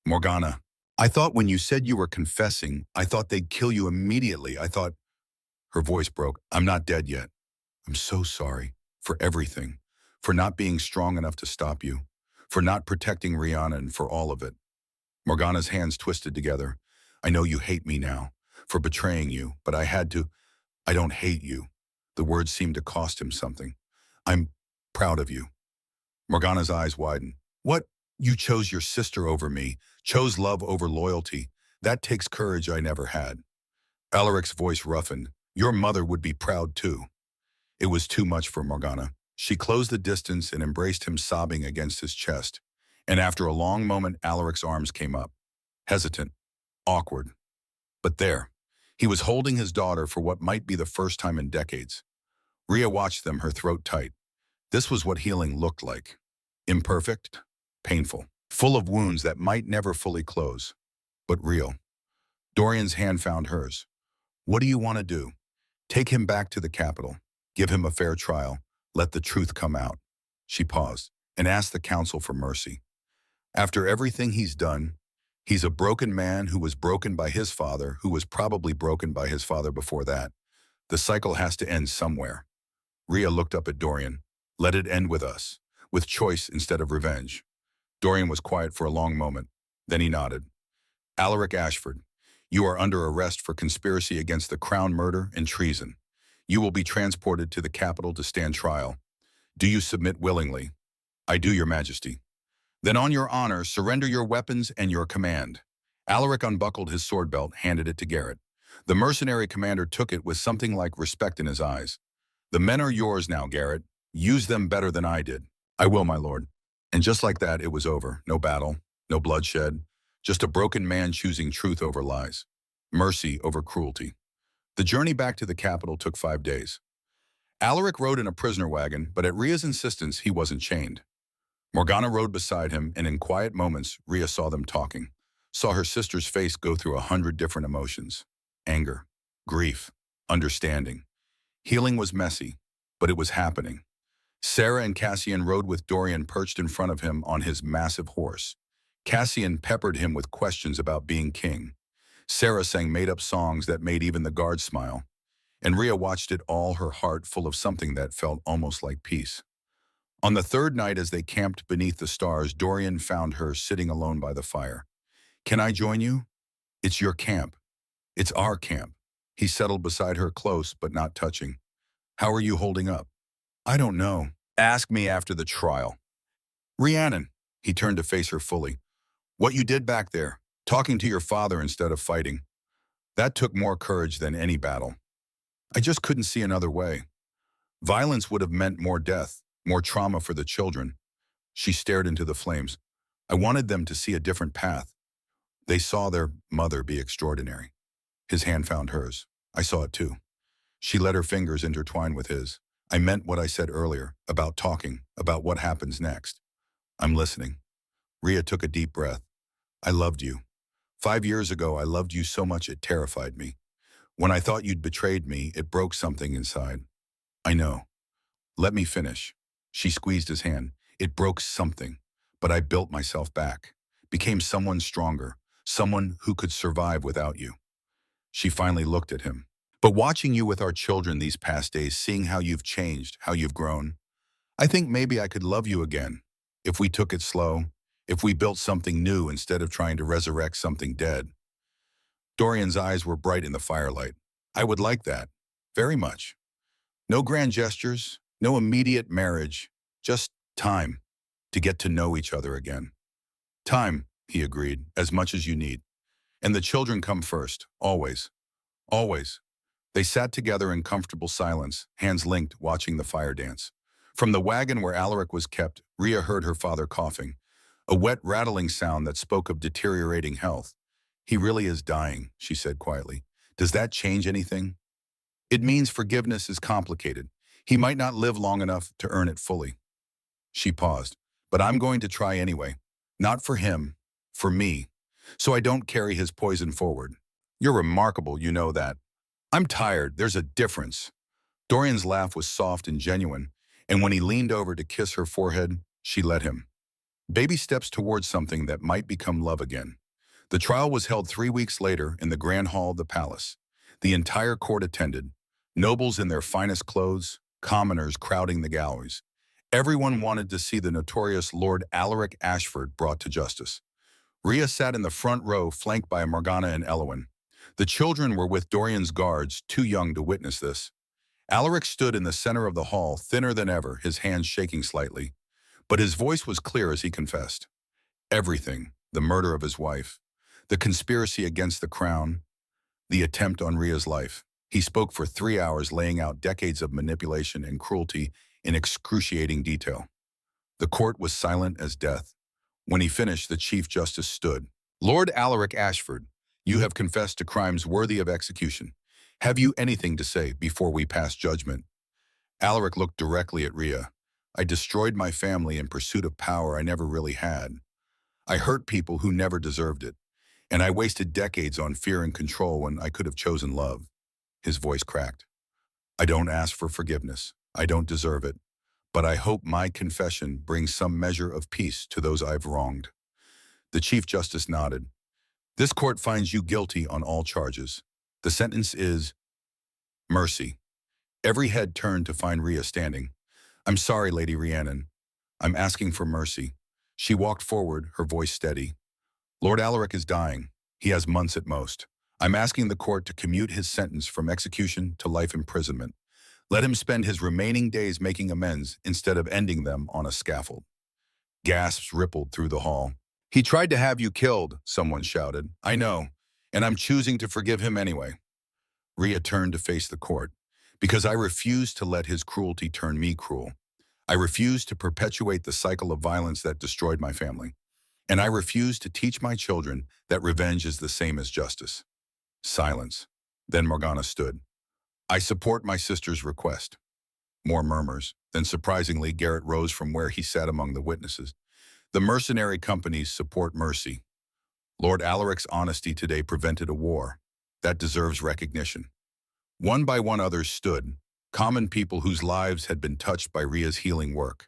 "Morgana, I thought when you said you were confessing, I thought they'd kill you immediately. I thought—" Her voice broke. "I'm not dead yet. I'm so sorry. For everything. For not being strong enough to stop you. For not protecting Rhiannon, for all of it." Morgana's hands twisted together. "I know you hate me now. For betraying you. But I had to. I don't hate you." The words seemed to cost him something. "I'm proud of you." Morgana's eyes widened. "What? You chose your sister over me. Chose love over loyalty. That takes courage I never had." Alaric's voice roughened. "Your mother would be proud too." It was too much for Morgana. She closed the distance and embraced him, sobbing against his chest. And after a long moment, Alaric's arms came up. Hesitant, awkward. But there, he was holding his daughter for what might be the first time in decades. Rhea watched them, her throat tight. This was what healing looked like. Imperfect, painful, full of wounds that might never fully close, but real. Dorian's hand found hers. What do you want to do? Take him back to the capital. Give him a fair trial. Let the truth come out. She paused and asked the council for mercy. After everything he's done, he's a broken man who was broken by his father, who was probably broken by his father before that. The cycle has to end somewhere. Rhea looked up at Dorian. Let it end with us, with choice instead of revenge. Dorian was quiet for a long moment. Then he nodded. Alaric Ashford, you are under arrest for conspiracy against the crown, murder, and treason. You will be transported to the capital to stand trial. Do you submit willingly? I do, Your Majesty. Then on your honor, surrender your weapons and your command. Alaric unbuckled his sword belt, handed it to Garrett. The mercenary commander took it with something like respect in his eyes. The men are yours now, Garrett. Use them better than I did. I will, my lord. And just like that, it was over. No battle, no bloodshed, just a broken man choosing truth over lies, mercy over cruelty. The journey back to the capital took 5 days. Alaric rode in a prisoner wagon, but at Rhea's insistence, he wasn't chained. Morgana rode beside him, and in quiet moments, Rhea saw them talking, saw her sister's face go through 100 different emotions. Anger, grief, understanding. Healing was messy, but it was happening. Sarah and Cassian rode with Dorian perched in front of him on his massive horse. Cassian peppered him with questions about being king. Sarah sang made-up songs that made even the guards smile. And Rhea watched it all, her heart full of something that felt almost like peace. On the third night, as they camped beneath the stars, Dorian found her sitting alone by the fire. Can I join you? It's your camp. It's our camp. He settled beside her, close but not touching. How are you holding up? I don't know. Ask me after the trial. Rhiannon, he turned to face her fully. What you did back there, talking to your father instead of fighting. That took more courage than any battle. I just couldn't see another way. Violence would have meant more death, more trauma for the children. She stared into the flames. I wanted them to see a different path. They saw their mother be extraordinary. His hand found hers. I saw it too. She let her fingers intertwine with his. I meant what I said earlier, about talking, about what happens next. I'm listening. Rhea took a deep breath. I loved you. 5 years ago, I loved you so much it terrified me. When I thought you'd betrayed me, it broke something inside. I know. Let me finish. She squeezed his hand. It broke something, but I built myself back, became someone stronger, someone who could survive without you. She finally looked at him. But watching you with our children these past days, seeing how you've changed, how you've grown, I think maybe I could love you again. If we took it slow, if we built something new instead of trying to resurrect something dead. Dorian's eyes were bright in the firelight. I would like that. Very much. No grand gestures, no immediate marriage, just time to get to know each other again. Time, he agreed, as much as you need. And the children come first, always. Always. They sat together in comfortable silence, hands linked, watching the fire dance. From the wagon where Alaric was kept, Rhea heard her father coughing, a wet, rattling sound that spoke of deteriorating health. He really is dying, she said quietly. Does that change anything? It means forgiveness is complicated. He might not live long enough to earn it fully. She paused. But I'm going to try anyway. Not for him, for me. So I don't carry his poison forward. You're remarkable, you know that. I'm tired, there's a difference. Dorian's laugh was soft and genuine, and when he leaned over to kiss her forehead, she let him. Baby steps towards something that might become love again. The trial was held 3 weeks later in the grand hall of the palace. The entire court attended, nobles in their finest clothes, commoners crowding the galleries. Everyone wanted to see the notorious Lord Alaric Ashford brought to justice. Rhea sat in the front row, flanked by Morgana and Elwyn. The children were with Dorian's guards, too young to witness this. Alaric stood in the center of the hall, thinner than ever, his hands shaking slightly. But his voice was clear as he confessed. Everything, the murder of his wife, the conspiracy against the crown, the attempt on Rhea's life. He spoke for 3 hours, laying out decades of manipulation and cruelty in excruciating detail. The court was silent as death. When he finished, the Chief Justice stood. Lord Alaric Ashford, you have confessed to crimes worthy of execution. Have you anything to say before we pass judgment? Alaric looked directly at Rhea. I destroyed my family in pursuit of power I never really had. I hurt people who never deserved it. And I wasted decades on fear and control when I could have chosen love. His voice cracked. I don't ask for forgiveness. I don't deserve it. But I hope my confession brings some measure of peace to those I've wronged. The Chief Justice nodded. This court finds you guilty on all charges. The sentence is mercy. Every head turned to find Rhea standing. I'm sorry, Lady Rhiannon. I'm asking for mercy. She walked forward, her voice steady. Lord Alaric is dying. He has months at most. I'm asking the court to commute his sentence from execution to life imprisonment. Let him spend his remaining days making amends instead of ending them on a scaffold. Gasps rippled through the hall. He tried to have you killed, someone shouted. I know, and I'm choosing to forgive him anyway. Rhea turned to face the court. Because I refuse to let his cruelty turn me cruel. I refuse to perpetuate the cycle of violence that destroyed my family. And I refuse to teach my children that revenge is the same as justice. Silence. Then Morgana stood. I support my sister's request. More murmurs. Then surprisingly, Garrett rose from where he sat among the witnesses. The mercenary companies support mercy. Lord Alaric's honesty today prevented a war. That deserves recognition. One by one others stood, common people whose lives had been touched by Rhea's healing work,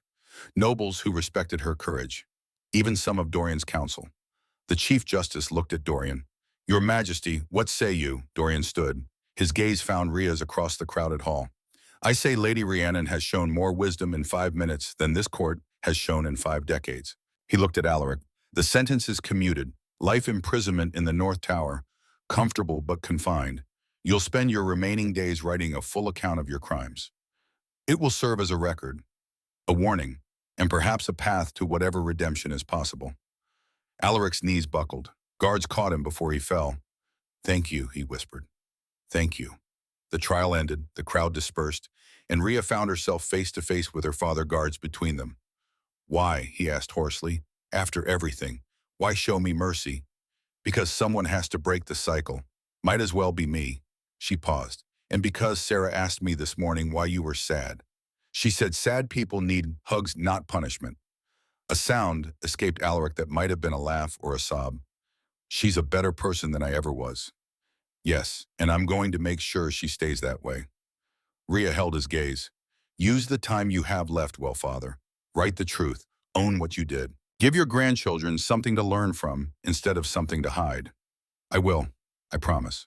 nobles who respected her courage, even some of Dorian's council. The Chief Justice looked at Dorian. Your Majesty, what say you? Dorian stood. His gaze found Rhea's across the crowded hall. I say Lady Rhiannon has shown more wisdom in 5 minutes than this court has shown in 5 decades. He looked at Alaric. The sentence is commuted. Life imprisonment in the North Tower, comfortable but confined. You'll spend your remaining days writing a full account of your crimes. It will serve as a record, a warning, and perhaps a path to whatever redemption is possible. Alaric's knees buckled. Guards caught him before he fell. Thank you, he whispered. Thank you. The trial ended, the crowd dispersed, and Rhea found herself face to face with her father, guards between them. Why, he asked hoarsely, after everything, why show me mercy? Because someone has to break the cycle. Might as well be me. She paused. And because Sarah asked me this morning why you were sad. She said sad people need hugs, not punishment. A sound escaped Alaric that might have been a laugh or a sob. She's a better person than I ever was. Yes, and I'm going to make sure she stays that way. Rhea held his gaze. Use the time you have left well, Father. Write the truth. Own what you did. Give your grandchildren something to learn from instead of something to hide. I will. I promise.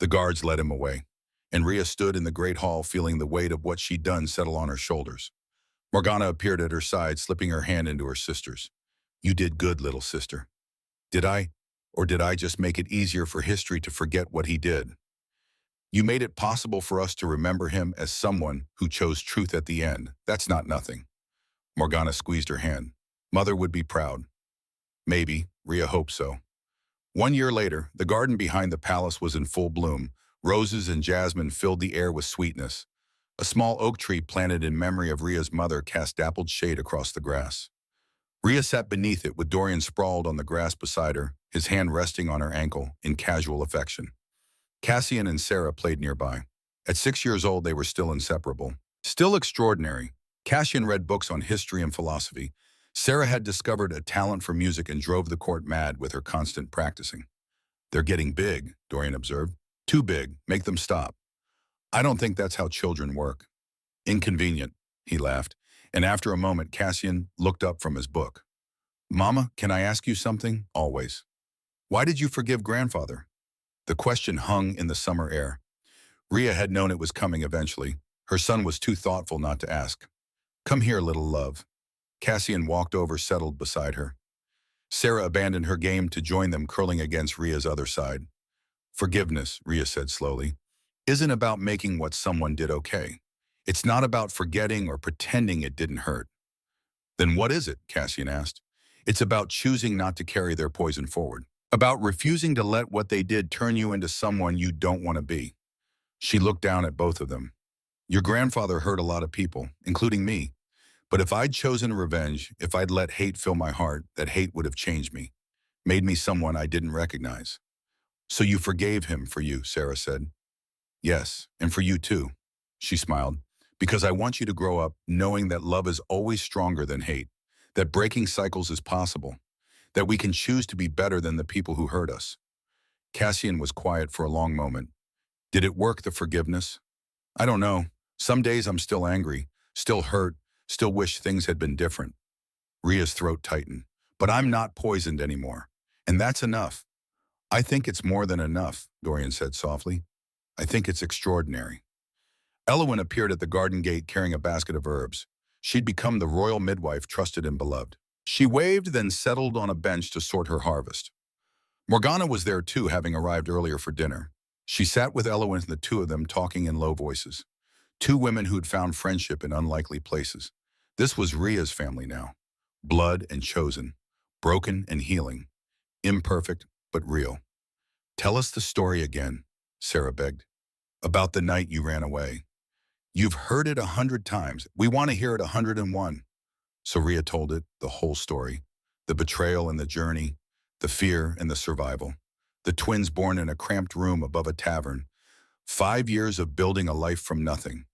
The guards led him away, and Rhea stood in the great hall feeling the weight of what she'd done settle on her shoulders. Morgana appeared at her side, slipping her hand into her sister's. You did good, little sister. Did I? Or did I just make it easier for history to forget what he did? You made it possible for us to remember him as someone who chose truth at the end. That's not nothing. Morgana squeezed her hand. Mother would be proud. Maybe. Rhea hoped so. 1 year later, the garden behind the palace was in full bloom. Roses and jasmine filled the air with sweetness. A small oak tree planted in memory of Rhea's mother cast dappled shade across the grass. Rhea sat beneath it with Dorian sprawled on the grass beside her, his hand resting on her ankle in casual affection. Cassian and Sarah played nearby. At 6 years old, they were still inseparable. Still extraordinary. Cassian read books on history and philosophy. Sarah had discovered a talent for music and drove the court mad with her constant practicing. They're getting big, Dorian observed. Too big. Make them stop. I don't think that's how children work. Inconvenient, he laughed, and after a moment Cassian looked up from his book. Mama, can I ask you something? Always. Why did you forgive grandfather? The question hung in the summer air. Rhea had known it was coming eventually. Her son was too thoughtful not to ask. Come here, little love. Cassian walked over, settled beside her. Sarah abandoned her game to join them, curling against Rhea's other side. Forgiveness, Rhea said slowly, isn't about making what someone did okay. It's not about forgetting or pretending it didn't hurt. Then what is it? Cassian asked. It's about choosing not to carry their poison forward. About refusing to let what they did turn you into someone you don't want to be. She looked down at both of them. Your grandfather hurt a lot of people, including me. But if I'd chosen revenge, if I'd let hate fill my heart, that hate would have changed me, made me someone I didn't recognize. So you forgave him for you, Sarah said. Yes, and for you too, she smiled, because I want you to grow up knowing that love is always stronger than hate, that breaking cycles is possible, that we can choose to be better than the people who hurt us. Cassian was quiet for a long moment. Did it work, the forgiveness? I don't know. Some days I'm still angry, still hurt, still wish things had been different. Ria's throat tightened. But I'm not poisoned anymore. And that's enough. I think it's more than enough, Dorian said softly. I think it's extraordinary. Elowen appeared at the garden gate carrying a basket of herbs. She'd become the royal midwife trusted and beloved. She waved, then settled on a bench to sort her harvest. Morgana was there too, having arrived earlier for dinner. She sat with Elowen and the two of them talking in low voices. Two women who'd found friendship in unlikely places. This was Ria's family now. Blood and chosen. Broken and healing. Imperfect, but real. Tell us the story again, Sarah begged. About the night you ran away. You've heard it 100 times. We want to hear it 101. So Ria told it, the whole story. The betrayal and the journey. The fear and the survival. The twins born in a cramped room above a tavern. 5 years of building a life from nothing.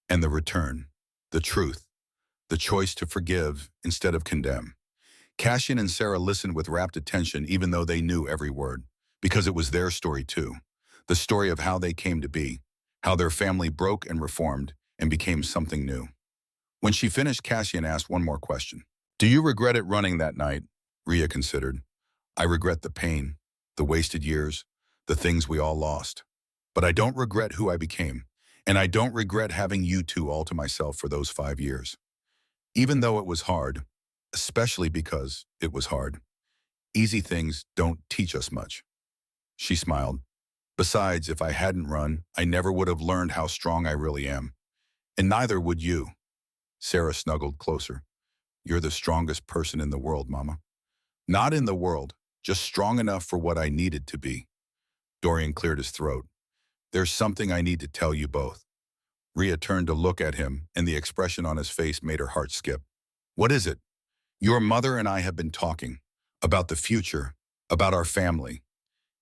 And the return. The truth. The choice to forgive instead of condemn. Cassian and Sarah listened with rapt attention even though they knew every word. Because it was their story too. The story of how they came to be. How their family broke and reformed and became something new. When she finished, Cassian asked one more question. Do you regret it running that night? Ria considered. I regret the pain, the wasted years, the things we all lost. But I don't regret who I became. And I don't regret having you two all to myself for those 5 years. Even though it was hard, especially because it was hard. Easy things don't teach us much. She smiled. Besides, if I hadn't run, I never would have learned how strong I really am. And neither would you. Sarah snuggled closer. You're the strongest person in the world, Mama. Not in the world, just strong enough for what I needed to be. Dorian cleared his throat. There's something I need to tell you both. Ria turned to look at him, and the expression on his face made her heart skip. What is it? Your mother and I have been talking. About the future. About our family.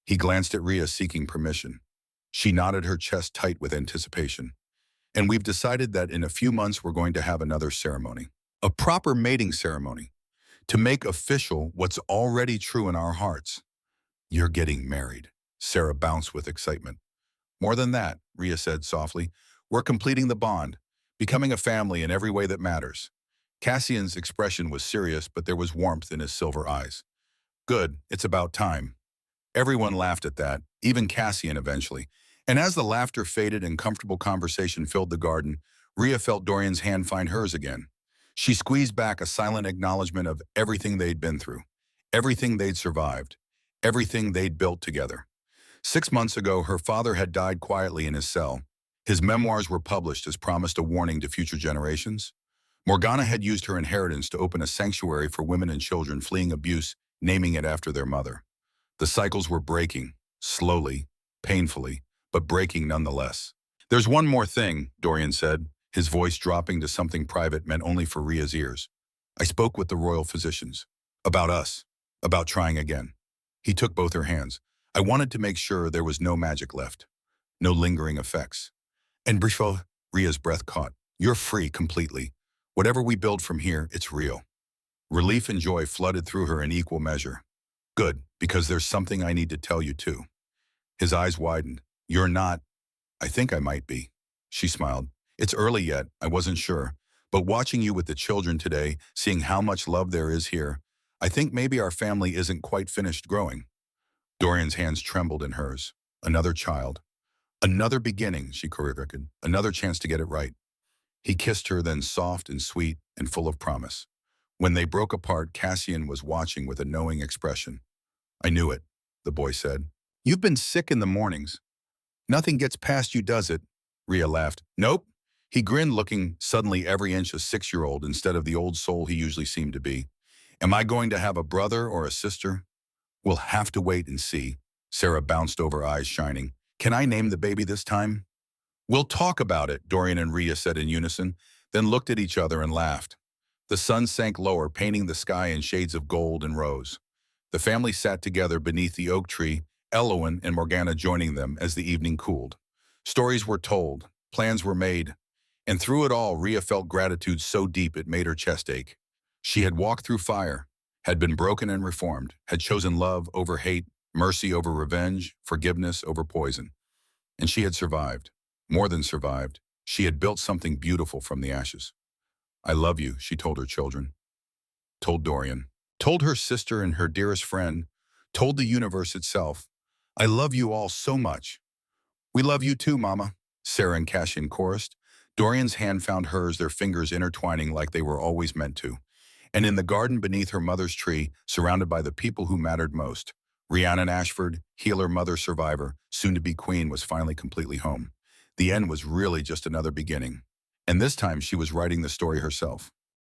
He glanced at Ria, seeking permission. She nodded, her chest tight with anticipation. And we've decided that in a few months we're going to have another ceremony. A proper mating ceremony. To make official what's already true in our hearts. You're getting married. Sarah bounced with excitement. More than that, Ria said softly. We're completing the bond. Becoming a family in every way that matters. Cassian's expression was serious, but there was warmth in his silver eyes. Good, it's about time. Everyone laughed at that, even Cassian eventually. And as the laughter faded and comfortable conversation filled the garden, Ria felt Dorian's hand find hers again. She squeezed back a silent acknowledgement of everything they'd been through, everything they'd survived, everything they'd built together. 6 months ago, her father had died quietly in his cell. His memoirs were published as promised, a warning to future generations. Morgana had used her inheritance to open a sanctuary for women and children fleeing abuse, naming it after their mother. The cycles were breaking, slowly, painfully, but breaking nonetheless. There's one more thing, Dorian said, his voice dropping to something private meant only for Ria's ears. I spoke with the royal physicians. About us. About trying again. He took both her hands. I wanted to make sure there was no magic left. No lingering effects. And Brifo, Ria's breath caught. You're free completely. Whatever we build from here, it's real. Relief and joy flooded through her in equal measure. Good, because there's something I need to tell you too. His eyes widened. You're not. I think I might be. She smiled. It's early yet, I wasn't sure. But watching you with the children today, seeing how much love there is here, I think maybe our family isn't quite finished growing. Dorian's hands trembled in hers. Another child. Another beginning, she corrected. Another chance to get it right. He kissed her, then soft and sweet and full of promise. When they broke apart, Cassian was watching with a knowing expression. I knew it, the boy said. You've been sick in the mornings. Nothing gets past you, does it? Ria laughed. Nope. He grinned, looking suddenly every inch a 6-year-old instead of the old soul he usually seemed to be. Am I going to have a brother or a sister? We'll have to wait and see. Sarah bounced over, eyes shining. Can I name the baby this time? We'll talk about it, Dorian and Rhea said in unison, then looked at each other and laughed. The sun sank lower, painting the sky in shades of gold and rose. The family sat together beneath the oak tree, Elowen and Morgana joining them as the evening cooled. Stories were told, plans were made, and through it all, Rhea felt gratitude so deep it made her chest ache. She had walked through fire, had been broken and reformed, had chosen love over hate, mercy over revenge, forgiveness over poison. And she had survived. More than survived. She had built something beautiful from the ashes. I love you, she told her children, told Dorian, told her sister and her dearest friend, told the universe itself. I love you all so much. We love you too, Mama, Sarah and Cassian chorused. Dorian's hand found hers, their fingers intertwining like they were always meant to. And in the garden beneath her mother's tree, surrounded by the people who mattered most, Rhiannon Ashford, healer, mother, survivor, soon-to-be queen, was finally completely home. The end was really just another beginning. And this time she was writing the story herself.